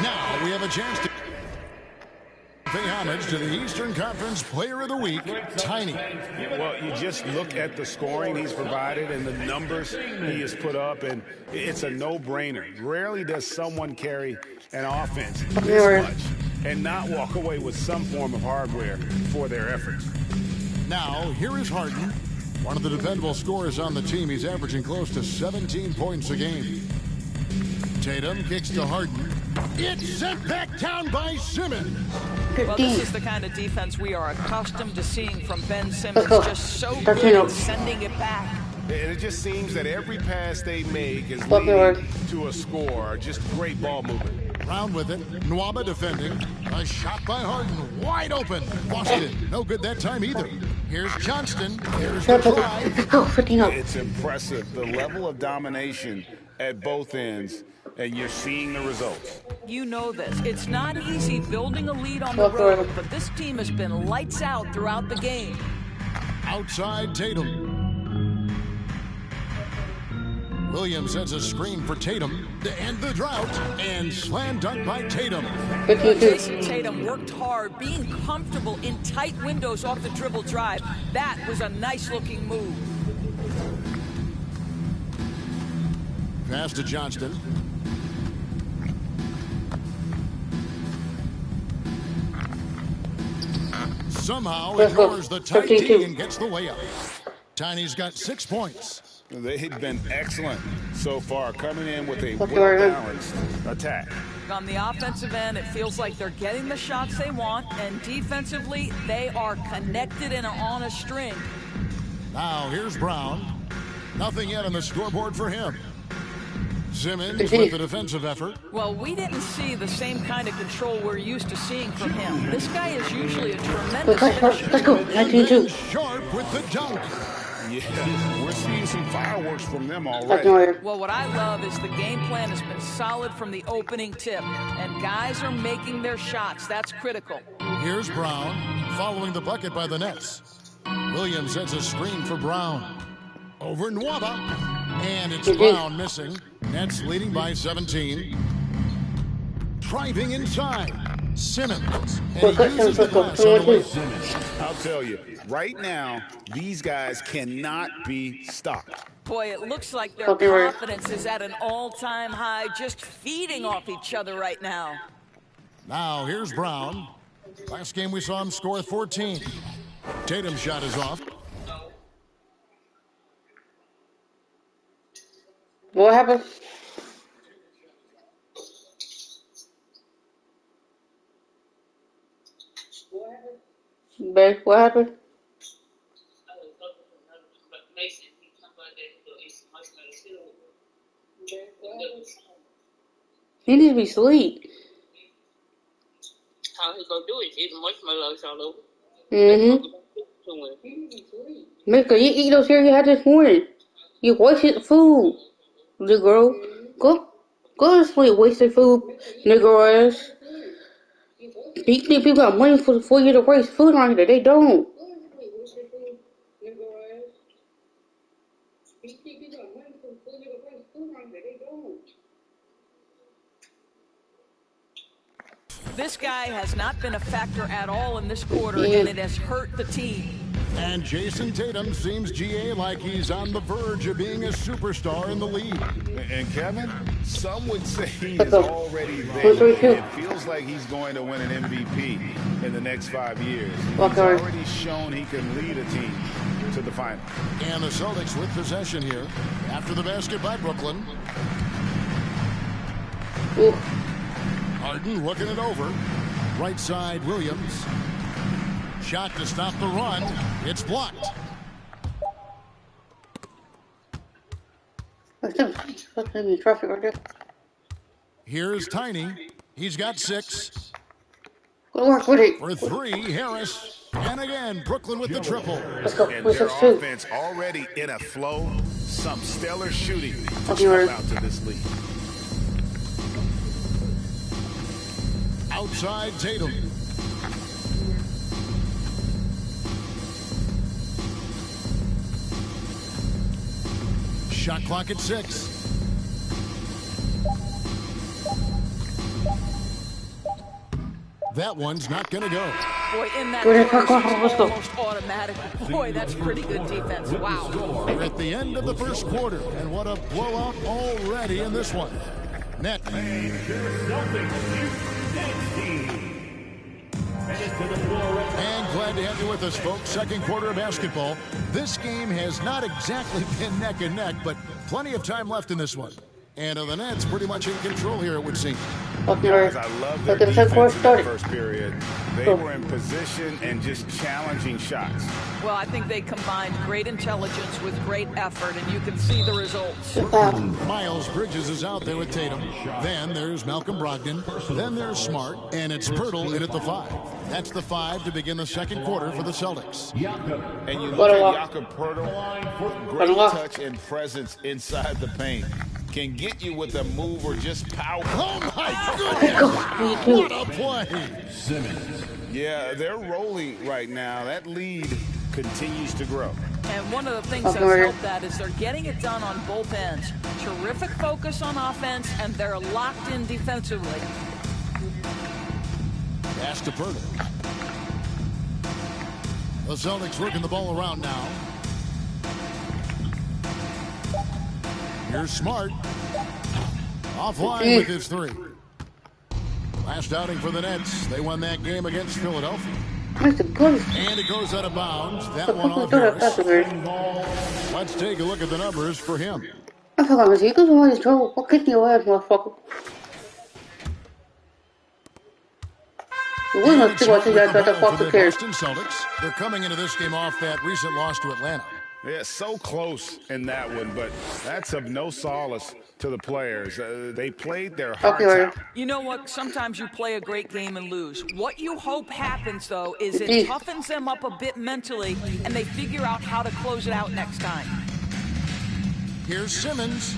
K: Now we have a chance to pay homage to the Eastern Conference Player of the Week, Tiny.
L: Well, you just look at the scoring he's provided and the numbers he has put up, and it's a no-brainer. Rarely does someone carry an offense this much and not walk away with some form of hardware for their efforts.
K: Now, here is Harden, one of the dependable scorers on the team. He's averaging close to 17 points a game. Tatum kicks to Harden. It's sent back down by Simmons.
M: Well, this is the kind of defense we are accustomed to seeing from Ben Simmons. Just so good at sending it back.
L: And it just seems that every pass they make is leading to a score. Just great ball movement.
K: Round with it. Nwaba defending. A shot by Harden. Wide open. Boston. No good that time either. Here's Johnston. Here's the try.
L: It's impressive. The level of domination at both ends. And you're seeing the results.
M: You know this. It's not easy building a lead on the road, but this team has been lights out throughout the game.
K: Outside Tatum. Williams sends a screen for Tatum to end the drought, and slam dunk by Tatum.
M: Jason Tatum worked hard, being comfortable in tight windows off the dribble drive. That was a nice-looking move.
K: Pass to Johnston. Somehow ignores the tight D and gets the layup. Tiny's got 6 points.
L: They've been excellent so far, coming in with a well-balanced attack.
M: On the offensive end, it feels like they're getting the shots they want, and defensively, they are connected and on a string.
K: Now here's Brown. Nothing yet on the scoreboard for him. Simmons with the defensive effort.
M: Well, we didn't see the same kind of control we're used to seeing from him. This guy is usually a tremendous finisher.
K: Let's go. 19-2. Sharp with the dunk.
L: Yeah, we're seeing some fireworks from them already.
M: Well, what I love is the game plan has been solid from the opening tip, and guys are making their shots. That's critical.
K: Here's Brown, following the bucket by the Nets. Williams sends a screen for Brown. Over Nwaba, and it's Brown missing. Nets leading by 17. Driving inside, Simmons. And he uses the glass on the way.
L: I'll tell you, right now, these guys cannot be stopped.
M: Boy, it looks like their confidence is at an all-time high, just feeding off each other right now.
K: Now, here's Brown. Last game we saw him score 14. Tatum's shot is off.
A: What happened? Babe, what happened? He needs to be asleep.
N: How he gonna do it? Eat marshmallows all over.
A: Mika, you eat those here you had this morning. You wasted food, Negro. Go to sleep, wasted food, Negro ass. You think people got money for you to waste food on here? They don't.
M: This guy has not been a factor at all in this quarter, and it has hurt the team.
K: And Jason Tatum seems, GA, like he's on the verge of being a superstar in the league.
L: And Kevin, some would say he is already there. It feels like he's going to win an MVP in the next 5 years. He's already shown he can lead a team to the final.
K: And the Celtics with possession here after the basket by Brooklyn. Harden looking it over. Right side, Williams. Shot to stop the run. It's blocked. Here's Tiny. He's got 6.
A: For
K: 3, Harris. And again, Brooklyn with the triple.
L: And their offense already in a flow. Some stellar shooting to step out to this lead.
K: Outside Tatum. Shot clock at 6. That one's not going to go.
M: Boy, in that almost automatic. Boy, that's pretty good defense. Wow.
K: We're at the end of the first quarter, and what a blowout already in this one. Net. And glad to have you with us, folks. Second quarter of basketball. This game has not exactly been neck and neck, but plenty of time left in this one. And the Nets pretty much in control here, it would seem.
L: Guys, I love their defense in the first period. They were in position and just challenging shots.
M: Well, I think they combined great intelligence with great effort, and you can see the results.
K: Miles Bridges is out there with Tatum. Then there's Malcolm Brogdon. Then there's Smart, and it's Pirtle in at the 5. That's the 5 to begin the second quarter for the Celtics.
L: And you look at Jakob Pirtle, great touch and presence inside the paint. Can get you with a move or just power.
K: Oh my goodness! What a play!
L: Yeah, they're rolling right now. That lead continues to grow.
M: And one of the things that's helped that is they're getting it done on both ends. Terrific focus on offense, and they're locked in defensively.
K: Pass to Pirtle. The Celtics working the ball around now. Here's Smart. Offline with his 3. Last outing for the Nets. They won that game against Philadelphia. And it goes out of bounds. That one off Harris. Let's take a look at the numbers for him. Boston Celtics. They're coming into this game off that recent loss to Atlanta.
L: Yeah, so close in that one, but that's of no solace to the players. They played their hearts out.
M: You know what? Sometimes you play a great game and lose. What you hope happens, though, is it toughens them up a bit mentally, and they figure out how to close it out next time.
K: Here's Simmons.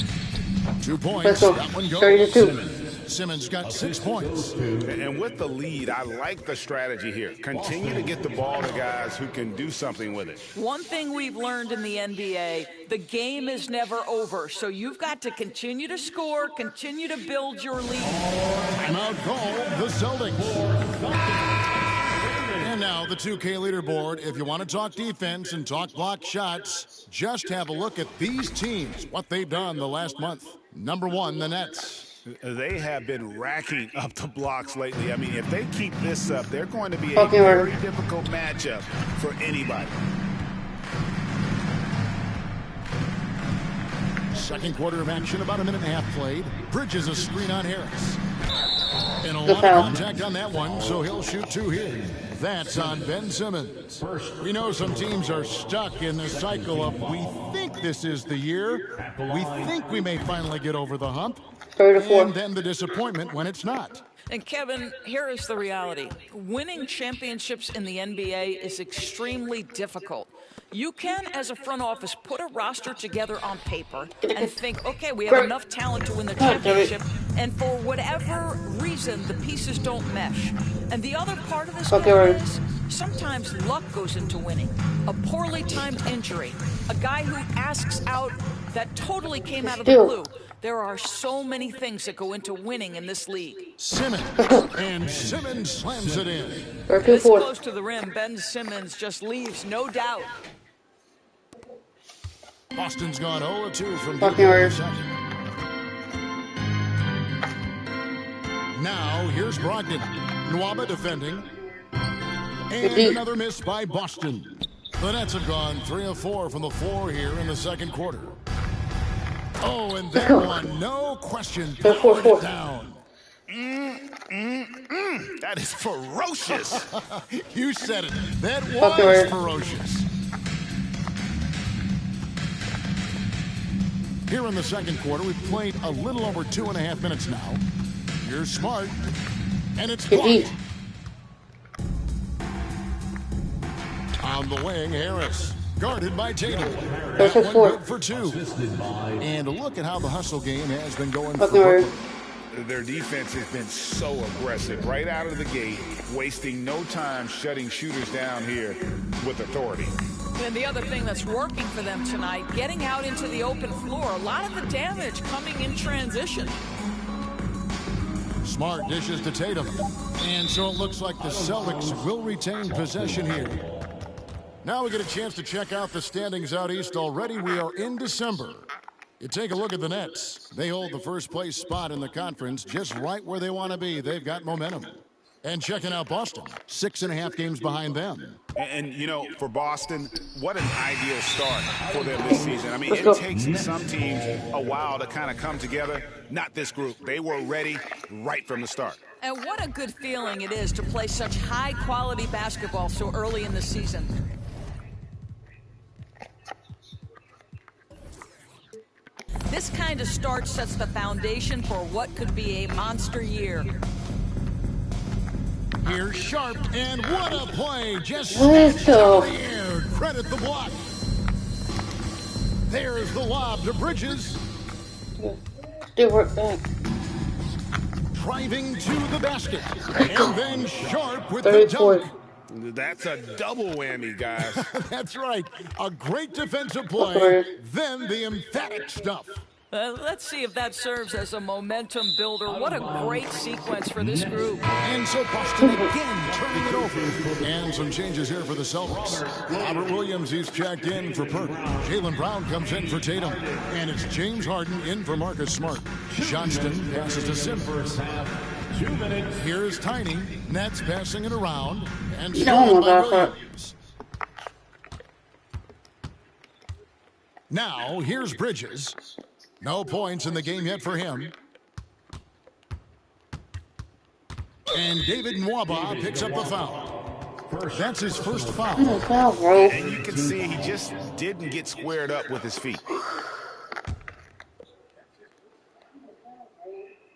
K: 2 points. That one goes. Simmons got 6 points.
L: And with the lead, I like the strategy here. Continue to get the ball to guys who can do something with it.
M: One thing we've learned in the NBA, the game is never over. So you've got to continue to score, continue to build your lead.
K: Timeout call, the Celtics. And now the 2K leaderboard. If you want to talk defense and talk block shots, just have a look at these teams, what they've done the last month. Number 1, the Nets.
L: They have been racking up the blocks lately. I mean, if they keep this up, they're going to be a very difficult matchup for anybody.
K: Second quarter of action, about a minute and a half played. Bridges a screen on Harris. And a lot of contact on that one, so he'll shoot 2 here. That's on Ben Simmons. We know some teams are stuck in the cycle of we think this is the year. We think we may finally get over the hump. And then the disappointment when it's not.
M: And Kevin, here is the reality. Winning championships in the NBA is extremely difficult. You can, as a front office, put a roster together on paper and think, okay, we have enough talent to win the championship, and for whatever reason, the pieces don't mesh. And the other part of this is sometimes luck goes into winning. A poorly timed injury, a guy who asks out that totally came out of the blue. There are so many things that go into winning in this league.
K: Simmons, and Simmons slams it in.
M: This close to the rim, Ben Simmons just leaves no doubt.
K: Boston's gone 0-2 from the second. Now, here's Brogdon. Nwaba defending. And another miss by Boston. The Nets have gone 3 of 4 from the floor here in the second quarter. Oh, and that one, no question, poured it down.
L: That is ferocious.
K: You said it. That was ferocious. Here in the second quarter, we've played a little over 2.5 minutes now. Here's Smart, and it's blocked. On the wing, Harris. Guarded by Tatum. That one good for 2. And look at how the hustle game has been going for Brooklyn.
L: Their defense has been so aggressive right out of the gate, wasting no time shutting shooters down here with authority.
M: And the other thing that's working for them tonight, getting out into the open floor. A lot of the damage coming in transition.
K: Smart dishes to Tatum. And so it looks like the Celtics will retain possession here. Now we get a chance to check out the standings out east. Already we are in December. You take a look at the Nets. They hold the first place spot in the conference just right where they want to be. They've got momentum. And checking out Boston, 6.5 games behind them.
L: And you know, for Boston, what an ideal start for them this season. I mean, it takes some teams a while to kind of come together. Not this group. They were ready right from the start.
M: And what a good feeling it is to play such high-quality basketball so early in the season. This kind of start sets the foundation for what could be a monster year.
K: Here's Sharp, and what a play! Just snatched out of the air. Credit the block. There's the lob to Bridges. Driving to the basket. And then Sharp with the dunk.
L: That's a double whammy, guys.
K: That's right. A great defensive play, then the emphatic stuff.
M: Let's see if that serves as a momentum builder. What a great sequence for this group.
K: And so Boston again turning it over. And some changes here for the Celtics. Robert Williams, he's checked in for Perk. Jaylen Brown comes in for Tatum. And it's James Harden in for Marcus Smart. Johnston passes to Simmons. Here's Tiny. Nets passing it around. And stolen by Williams. Now, here's Bridges. No points in the game yet for him. And David Nwaba picks up the foul. That's his first foul.
L: And you can see he just didn't get squared up with his feet.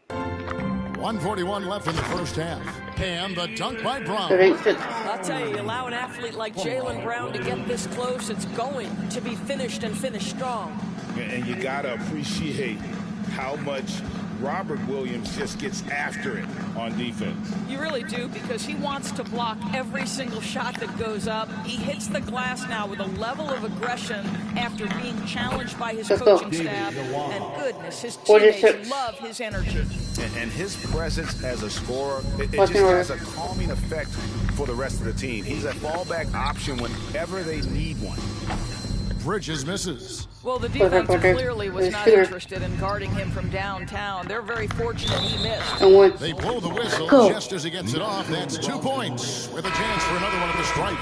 K: 1:41 left in the first half. And the dunk by Brown.
M: I'll tell you, allow an athlete like Jaylen Brown to get this close, it's going to be finished and finished strong.
L: And you got to appreciate how much Robert Williams just gets after it on defense.
M: You really do, because he wants to block every single shot that goes up. He hits the glass now with a level of aggression after being challenged by his coaching staff. And goodness, his teammates love his energy.
L: And his presence as a scorer, it just has a calming effect for the rest of the team. He's a fallback option whenever they need one.
K: Bridges misses.
M: Well, the defense clearly was not interested in guarding him from downtown. They're very fortunate he missed.
K: They blow the whistle just as he gets it off. That's 2 points with a chance for another one at the stripe.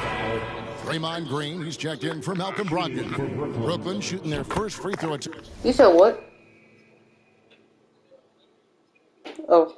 K: Draymond Green, he's checked in for Malcolm Brogdon. Brooklyn shooting their first free throw attempt.
A: You said what? Oh.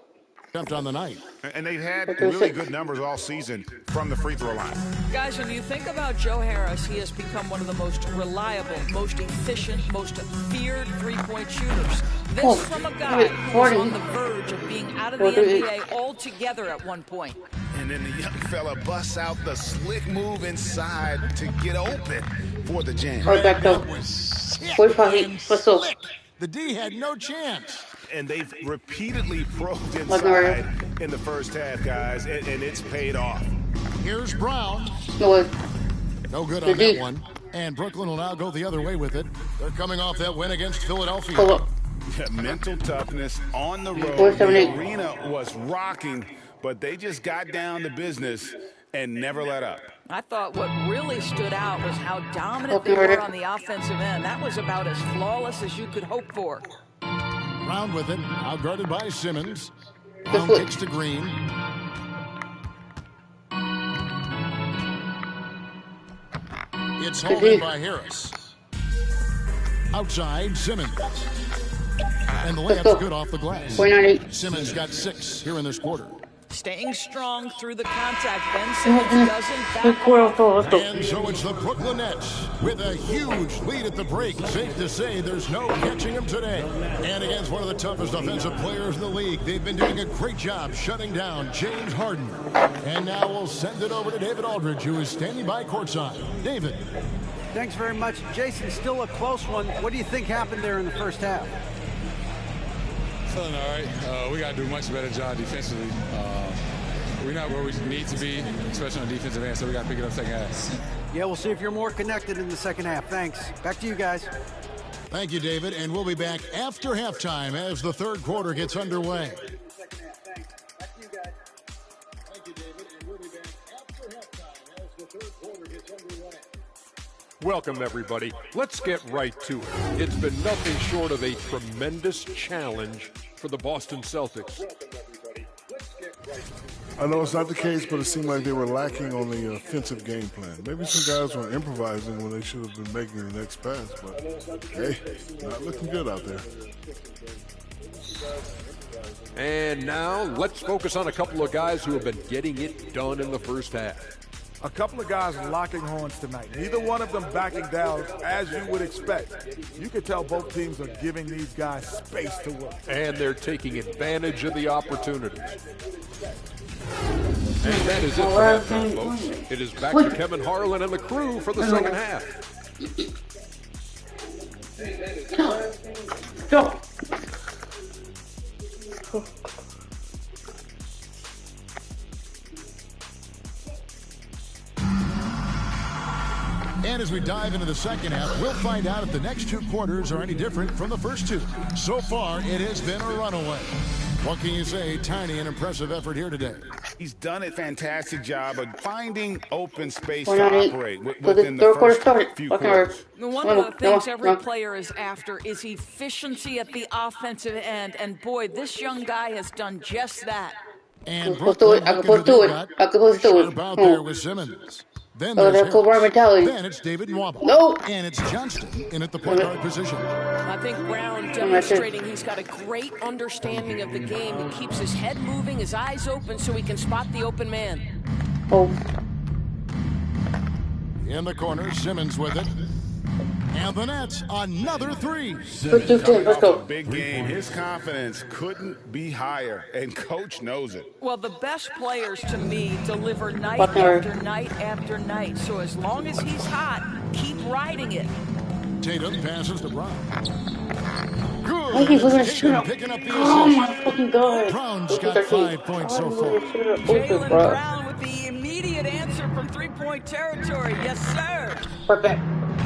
K: Attempt on the night.
L: And they've had really good numbers all season from the free throw line.
M: Guys, when you think about Joe Harris, he has become one of the most reliable, most efficient, most feared three-point shooters. This from a guy who was on the verge of being out of the NBA altogether at one point.
L: And then the young fella busts out the slick move inside to get open for the jam.
K: That was sick and slick. The D had no chance.
L: And they've repeatedly probed inside in the first half, guys, and it's paid off.
K: Here's Brown. No good on that one. And Brooklyn will now go the other way with it. They're coming off that win against Philadelphia.
L: Mental toughness on the road. The arena was rocking, but they just got down to business and never let up.
M: I thought what really stood out was how dominant they were on the offensive end. That was about as flawless as you could hope for.
K: Brown with it, outguarded by Simmons. Brown kicks to Green. It's holding by Harris. Outside, Simmons. And the layup's good off the glass. Simmons got 6 here in this quarter.
M: Staying strong through the contact. Ben Simmons doesn't back off.
K: And so it's the Brooklyn Nets with a huge lead at the break. Safe to say there's no catching them today. And against one of the toughest offensive players in the league, they've been doing a great job shutting down James Harden. And now we'll send it over to David Aldridge, who is standing by courtside. David.
O: Thanks very much. Jason, still a close one. What do you think happened there in the first half?
P: Feeling all right. We got to do a much better job defensively. We're not where we need to be, especially on the defensive end, so we got to pick it up second half.
O: Yeah, we'll see if you're more connected in the second half. Thanks. Back to you guys.
K: Thank you, David, and we'll be back after halftime as the third quarter gets underway.
Q: Welcome, everybody. Let's get right to it. It's been nothing short of a tremendous challenge for the Boston Celtics.
I: I know it's not the case, but it seemed like they were lacking on the offensive game plan. Maybe some guys were improvising when they should have been making the next pass, but hey, not looking good out there.
Q: And now let's focus on a couple of guys who have been getting it done in the first half.
H: A couple of guys locking horns tonight. Neither one of them backing down, as you would expect. You can tell both teams are giving these guys space to work.
Q: And they're taking advantage of the opportunities. And that is it for halftime, folks. It is back to Kevin Harlan and the crew for the second half.
A: Go.
K: And as we dive into the second half, we'll find out if the next 2 quarters are any different from the first 2. So far, it has been a runaway. What can you say? Tiny and impressive effort here today.
L: He's done a fantastic job of finding open space to operate within the first few quarters.
M: One of the things every player is after is efficiency at the offensive end. And boy, this young guy has done just that.
K: And Brooklyn out there with Simmons. Then then it's David Nwaba.
A: No.
K: And it's Johnston in at the point guard position.
R: I think Brown demonstrating he's got a great understanding of the game. He keeps his head moving, his eyes open so he can spot the open man.
K: In the corner, Simmons with it. And the Nets, another three.
L: Coming off a big game, his confidence couldn't be higher, and coach knows it.
M: Well, the best players to me deliver night after night after night. So as long as he's hot, keep riding it.
K: Tatum passes to Brown.
A: Thank you for the shoot.
K: Picking up the
A: Oh my fucking god.
K: Brown's got 5 points so far.
M: Jaylen Brown with the immediate answer from three-point territory. Yes, sir.
A: Perfect.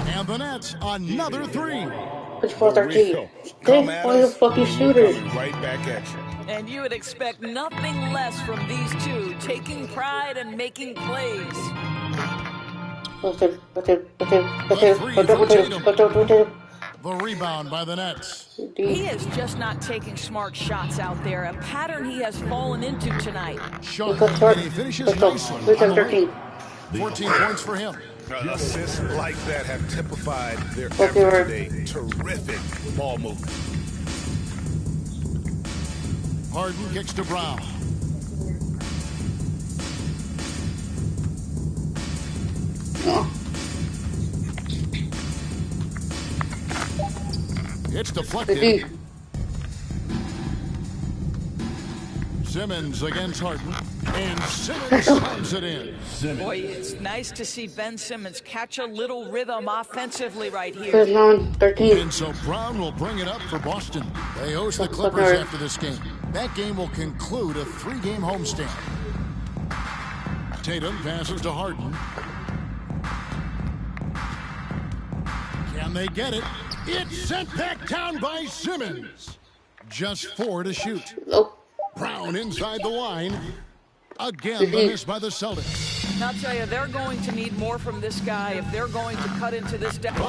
K: And the Nets, another three.
A: It's 4-13. Stay for the fucking shooters.
L: Right back at you.
M: And you would expect nothing less from these two, taking pride and making plays.
K: The rebound by the Nets.
M: He is just not taking smart shots out there, a pattern he has fallen into tonight.
K: Sean, and he finishes nicely.
A: 13.
K: 14 points for him.
L: Assists like that have typified their effort today. Terrific ball movement.
K: Harden kicks to Brown. It's deflected. Simmons against Harden. And Simmons slams it in.
M: Boy, it's nice to see Ben Simmons catch a little rhythm offensively right here.
A: 13.
K: And so Brown will bring it up for Boston. They host the Clippers after this game. That game will conclude a 3-game homestand. Tatum passes to Harden. Can they get it? It's sent back down by Simmons. Just 4 to shoot. Brown inside the line. Again, the miss by the Celtics.
M: And I'll tell you, they're going to need more from this guy if they're going to cut into this deficit.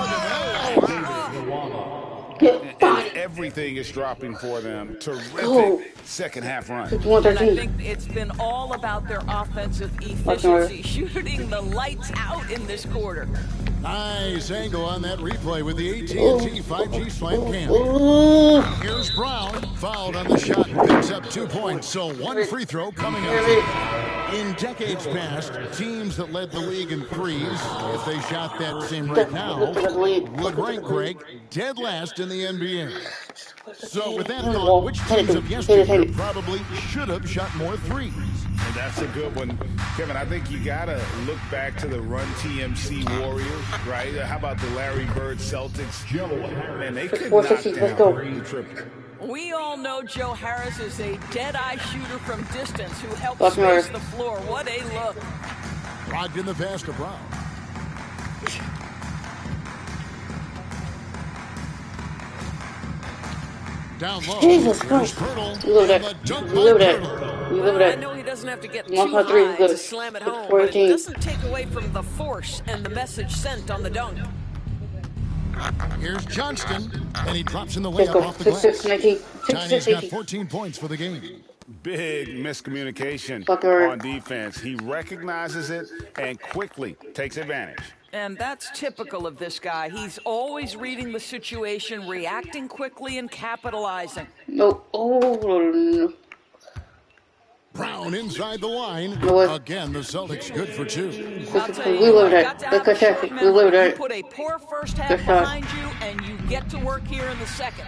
L: And everything is dropping for them. Terrific second half run.
M: And I think it's been all about their offensive efficiency, shooting the lights out in this quarter.
K: Nice angle on that replay with the AT&T 5G slam cam. Here's Brown, fouled on the shot, picks up 2 points, so 1 free throw coming up. In decades past, teams that led the league in threes, if they shot that same rate now, would rank, Greg, dead last in the NBA. So with that thought, which teams of yesterday probably should have shot more threes?
L: And that's a good one. Kevin, I think you got to look back to the Run TMC Warriors, right? How about the Larry Bird Celtics? And they could knock down the triple.
M: We all know Joe Harris is a dead-eye shooter from distance who helps space the floor. What a look.
K: Logged in the pass to Brown. Down low.
A: Jesus Christ. You love that. You love that. You love that.
R: I know he doesn't have to get too high to slam it home, but it doesn't take away from the force and the message sent on the dunk.
K: Here's Johnston, and he drops in the layup off the glass. Chinese got 14 points for the game.
L: Big miscommunication on defense. He recognizes it and quickly takes advantage.
M: And that's typical of this guy. He's always reading the situation, reacting quickly, and capitalizing.
K: Brown inside the line. Again, the Celtics good for 2.
A: We love that. We love that.
M: You put a poor first half behind you, and you get to work here in the second.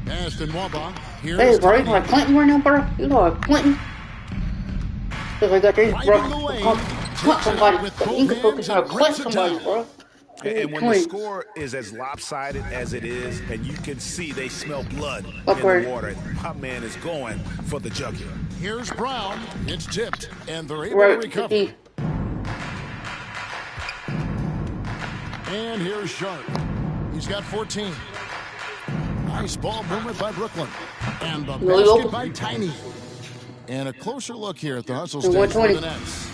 K: Aston Wamba.
A: Hey, bro, you like Clinton right now, bro? You like Clinton? Because I got these, bro. Clinton somebody. You can focus on Clinton somebody, bro.
L: And when the score is as lopsided as it is, and you can see they smell blood in the water, my man is going for the jugular.
K: Here's Brown. It's tipped, and they're able to recover. And here's Sharp. He's got 14. Nice ball movement by Brooklyn. And the basket by Tiny. And a closer look here at the hustle stage for the Nets.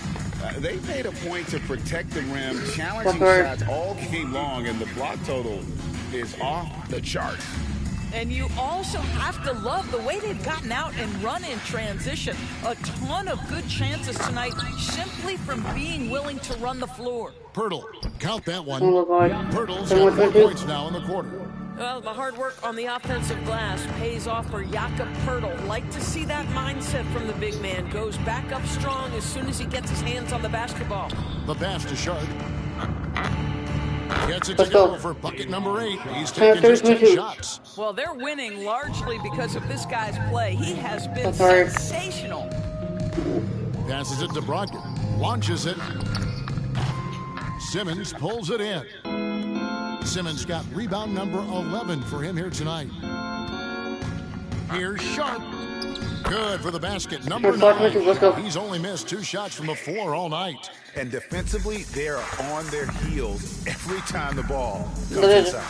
L: They made a point to protect the rim, challenging shots all game long, and the block total is off the charts.
M: And you also have to love the way they've gotten out and run in transition. A ton of good chances tonight simply from being willing to run the floor.
K: Pirtle, count that one. Pirtle's got 4 points now in the quarter.
R: Well, the hard work on the offensive glass pays off for Jakob Poeltl. Like to see that mindset from the big man. Goes back up strong as soon as he gets his hands on the basketball.
K: The pass to Sharp. Gets it to go for bucket number 8. He's taken just 10 shots.
M: Well, they're winning largely because of this guy's play. He has been sensational.
K: Passes it to Brogdon. Launches it. Simmons pulls it in. Simmons got rebound number 11 for him here tonight. Here's Sharp. Good for the basket. Number 9. He's only missed 2 shots from the floor all night.
L: And defensively, they're on their heels every time the ball comes inside.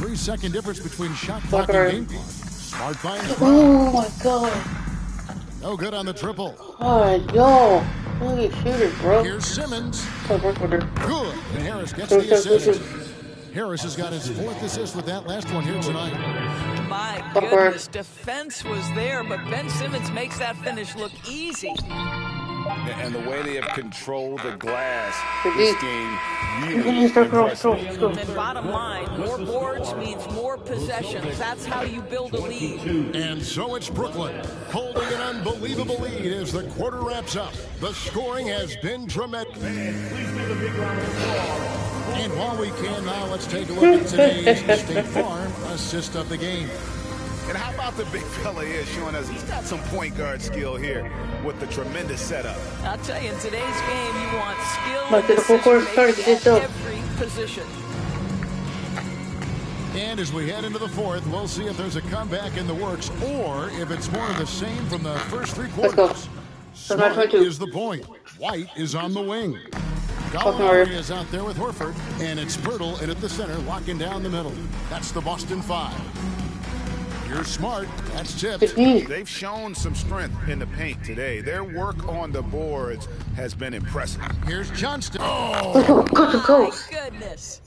K: 3-second difference between shot clock and game clock. Smart finds.
A: Oh my god.
K: No good on the triple.
A: Oh, yo. Holy shooters, bro.
K: Here's Simmons.
A: Good.
K: And Harris gets the assist. Harris has got his 4th assist with that last one here tonight.
M: My goodness, defense was there, but Ben Simmons makes that finish look easy.
L: And the way they have controlled the glass this game really impressive.
M: And bottom line, more boards means more possessions. That's how you build a lead.
K: And so it's Brooklyn holding an unbelievable lead as the quarter wraps up. The scoring has been tremendous. And while we can now, let's take a look at today's State Farm assist of the game.
L: And how about the big fella here showing us he's got some point guard skill here with the tremendous setup.
M: I'll tell you, in today's game, you want skill
A: and
M: decision-making at every position.
K: And as we head into the 4th, we'll see if there's a comeback in the works or if it's more of the same from the first 3 quarters. Smart is the point. White is on the wing. Gallinari is out there with Horford, and it's Poeltl in at the center, locking down the middle. That's the Boston 5. You're Smart. That's tipped.
L: They've shown some strength in the paint today. Their work on the boards has been impressive.
K: Here's Johnston.
M: Oh, my goodness.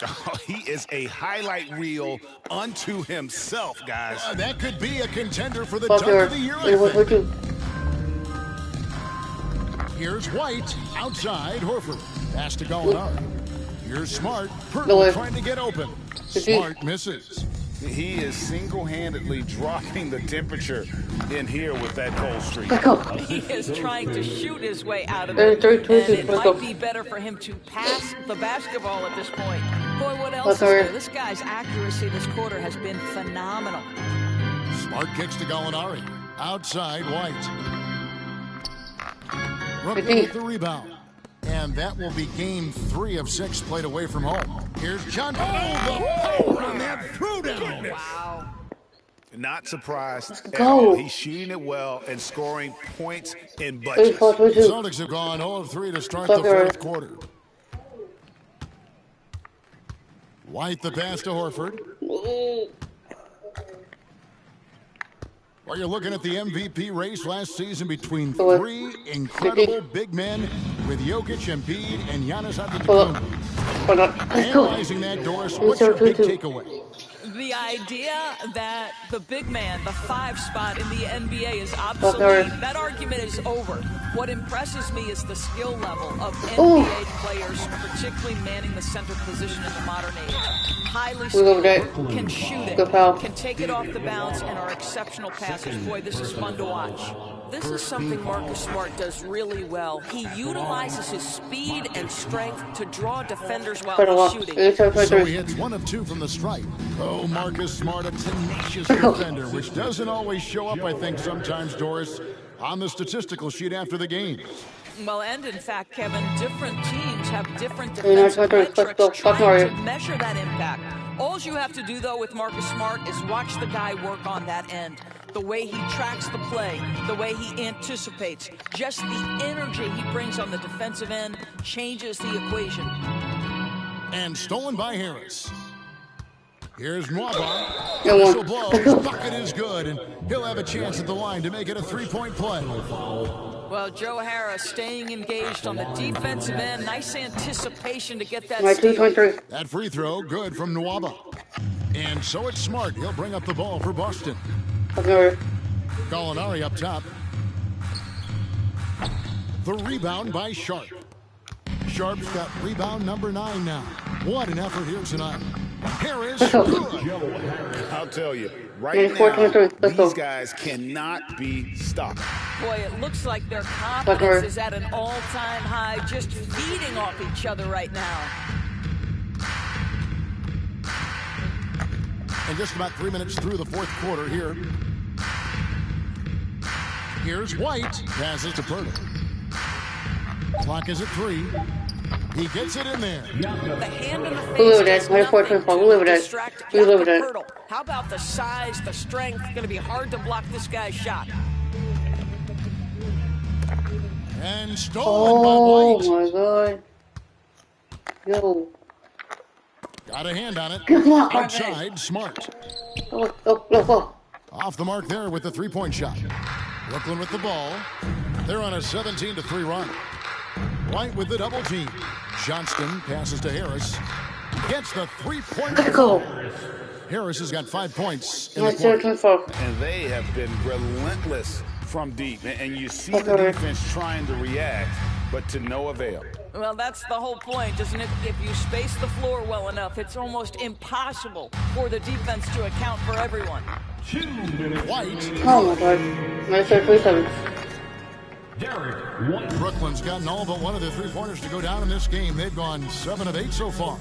L: Oh, he is a highlight reel unto himself, guys.
K: That could be a contender for the dunk of the year, I think. Here's White outside Horford. Pass to Gallinari. Here's Smart. Poeltl trying to get open. Smart misses.
L: He is single-handedly dropping the temperature in here with that cold streak.
M: He is trying to shoot his way out of it, and it might be better for him to pass the basketball at this point. Boy, what else is there? This guy's accuracy this quarter has been phenomenal.
K: Smart kicks to Gallinari. Outside White. Brooklyn with the rebound. And that will be game 3 of 6 played away from home. Here's John. Oh, the power on that throwdown.
M: Wow.
L: Not surprised at all. He's shooting it well and scoring points in bunches.
K: Celtics have gone 0 of 3 to start the 4th quarter. White the pass to Horford. Well, you're looking at the MVP race last season between 3 incredible big men with Jokic, Embiid, and Giannis Antetokounmpo. Analyzing that, Doris, what's your big takeaway?
M: The idea that the big man, the 5 spot in the NBA is obsolete, that argument is over. What impresses me is the skill level of NBA players, particularly manning the center position in the modern age. Highly skilled, can shoot it, can take it off the bounce, and are exceptional passers. Boy, this is fun to watch. This is something Marcus Smart does really well. He utilizes his speed and strength to draw defenders while he's shooting.
K: So he hits 1 of 2 from the stripe. Oh, Marcus Smart, a tenacious defender, which doesn't always show up, I think, sometimes, Doris, on the statistical sheet after the game.
M: Well, and in fact, Kevin, different teams have different defensive metrics trying to measure that impact. All you have to do, though, with Marcus Smart is watch the guy work on that end. The way he tracks the play, the way he anticipates, just the energy he brings on the defensive end changes the equation.
K: And stolen by Harris. Here's Nwaba. Whistle blows. Bucket is good, and he'll have a chance at the line to make it a 3-point play.
M: Well, Joe Harris staying engaged on the defensive end. Nice anticipation to get that
K: steal. That free throw, good from Nwaba. And so it's Smart. He'll bring up the ball for Boston. Gallinari up top. The rebound by Sharp. Sharp's got rebound number 9 now. What an effort here tonight. Harris, good.
L: I'll tell you, right now, these guys cannot be stopped.
M: Boy, it looks like their confidence is at an all-time high, just feeding off each other right now.
K: And just about 3 minutes through the fourth quarter here. Here's White. Passes to Purtle. Clock is at 3. He gets it in there.
M: The hand in the face does nothing to distract Purtle. How about the size, the strength? Going to be hard to block this guy's shot.
K: And stolen by White.
A: Oh my god. Yo.
K: Got a hand on it.
A: On,
K: outside, Smart.
A: Oh.
K: Off the mark there with the three-point shot. Brooklyn with the ball. They're on a 17-3 run. White with the double team. Johnston passes to Harris. Gets the three-point. Harris has got 5 points in the quarter.
L: And they have been relentless from deep. And you see the defense trying to react, but to no avail.
M: Well, that's the whole point, isn't it? If you space the floor well enough, it's almost impossible for the defense to account for everyone.
K: White.
A: Oh my god. Minus 37.
K: Brooklyn's gotten all but one of their three-pointers to go down in this game. They've gone 7 of 8 so far.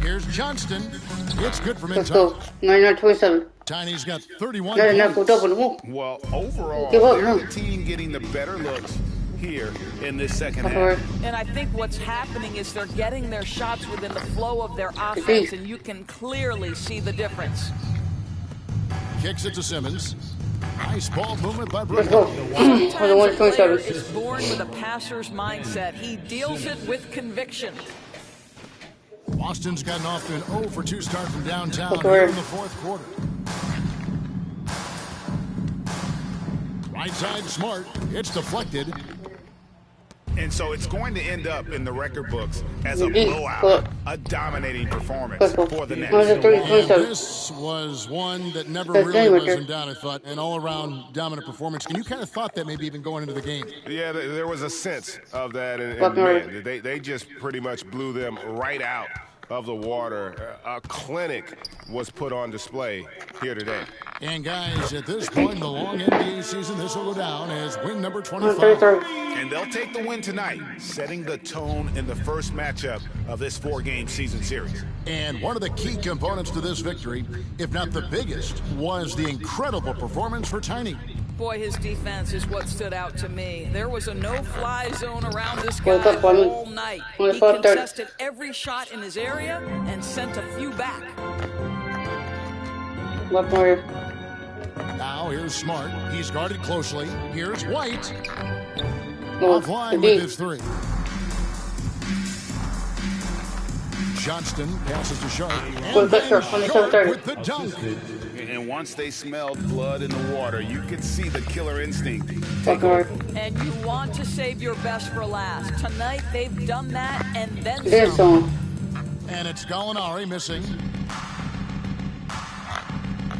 K: Here's Johnston. It's good from inside.
A: 9-27.
K: Tiny's got 31
A: points.
L: Well, overall, they're the team getting the better looks here in this second half.
M: And I think what's happening is they're getting their shots within the flow of their offense, and you can clearly see the difference.
K: Kicks it to Simmons. Nice ball movement by Brooklyn.
M: Sometimes a player is born with a passer's mindset. He deals it with conviction.
K: Boston's gotten off to an 0 for 2 start from downtown here in the fourth quarter. Right side, Smart. It's deflected.
L: And so it's going to end up in the record books as a blowout, a dominating performance for the Nets.
K: And this was one that never really was in doubt, I thought, an all-around dominant performance. And you kind of thought that maybe even going into the game.
L: Yeah, there was a sense of that. And man, they just pretty much blew them right out of the water. A clinic was put on display here today.
K: And guys, at this point in the long NBA season, this will go down as win number 25.
L: And they'll take the win tonight, setting the tone in the first matchup of this 4-game season series.
K: And one of the key components to this victory, if not the biggest, was the incredible performance for Tiny.
M: Boy, his defense is what stood out to me. There was a no-fly zone around this guy all night. He contested every shot in his area and sent a few back.
K: Now here's Smart. He's guarded closely. Here's White. Offline with his 3. Johnston passes to Sharp. And Sharp with the dunk.
L: And once they smelled blood in the water, you could see the killer instinct.
M: And you want to save your best for last. Tonight, they've done that and then some.
K: And it's Gallinari missing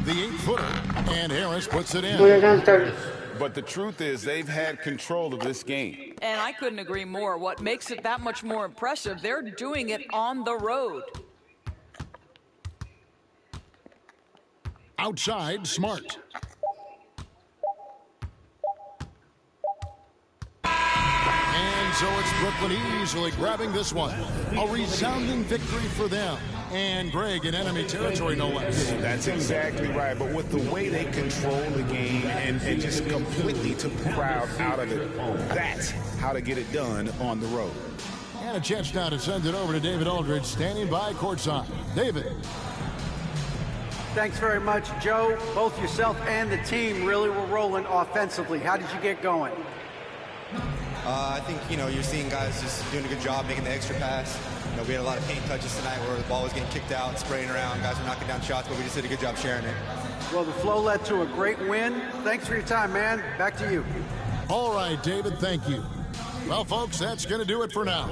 K: the 8-footer. And Harris puts it in.
L: But the truth is, they've had control of this game.
M: And I couldn't agree more. What makes it that much more impressive, they're doing it on the road.
K: Outside, Smart. And so it's Brooklyn easily grabbing this one. A resounding victory for them. And Greg in enemy territory, no less.
L: That's exactly right. But with the way they control the game and just completely took the crowd out of it, that's how to get it done on the road.
K: And a chance now to send it over to David Aldridge, standing by courtside. David.
O: Thanks very much, Joe. Both yourself and the team really were rolling offensively. How did you get going?
S: I think, you're seeing guys just doing a good job making the extra pass. We had a lot of paint touches tonight where the ball was getting kicked out, spraying around. Guys were knocking down shots, but we just did a good job sharing it.
O: Well, the flow led to a great win. Thanks for your time, man. Back to you.
K: All right, David, thank you. Well, folks, that's going to do it for now.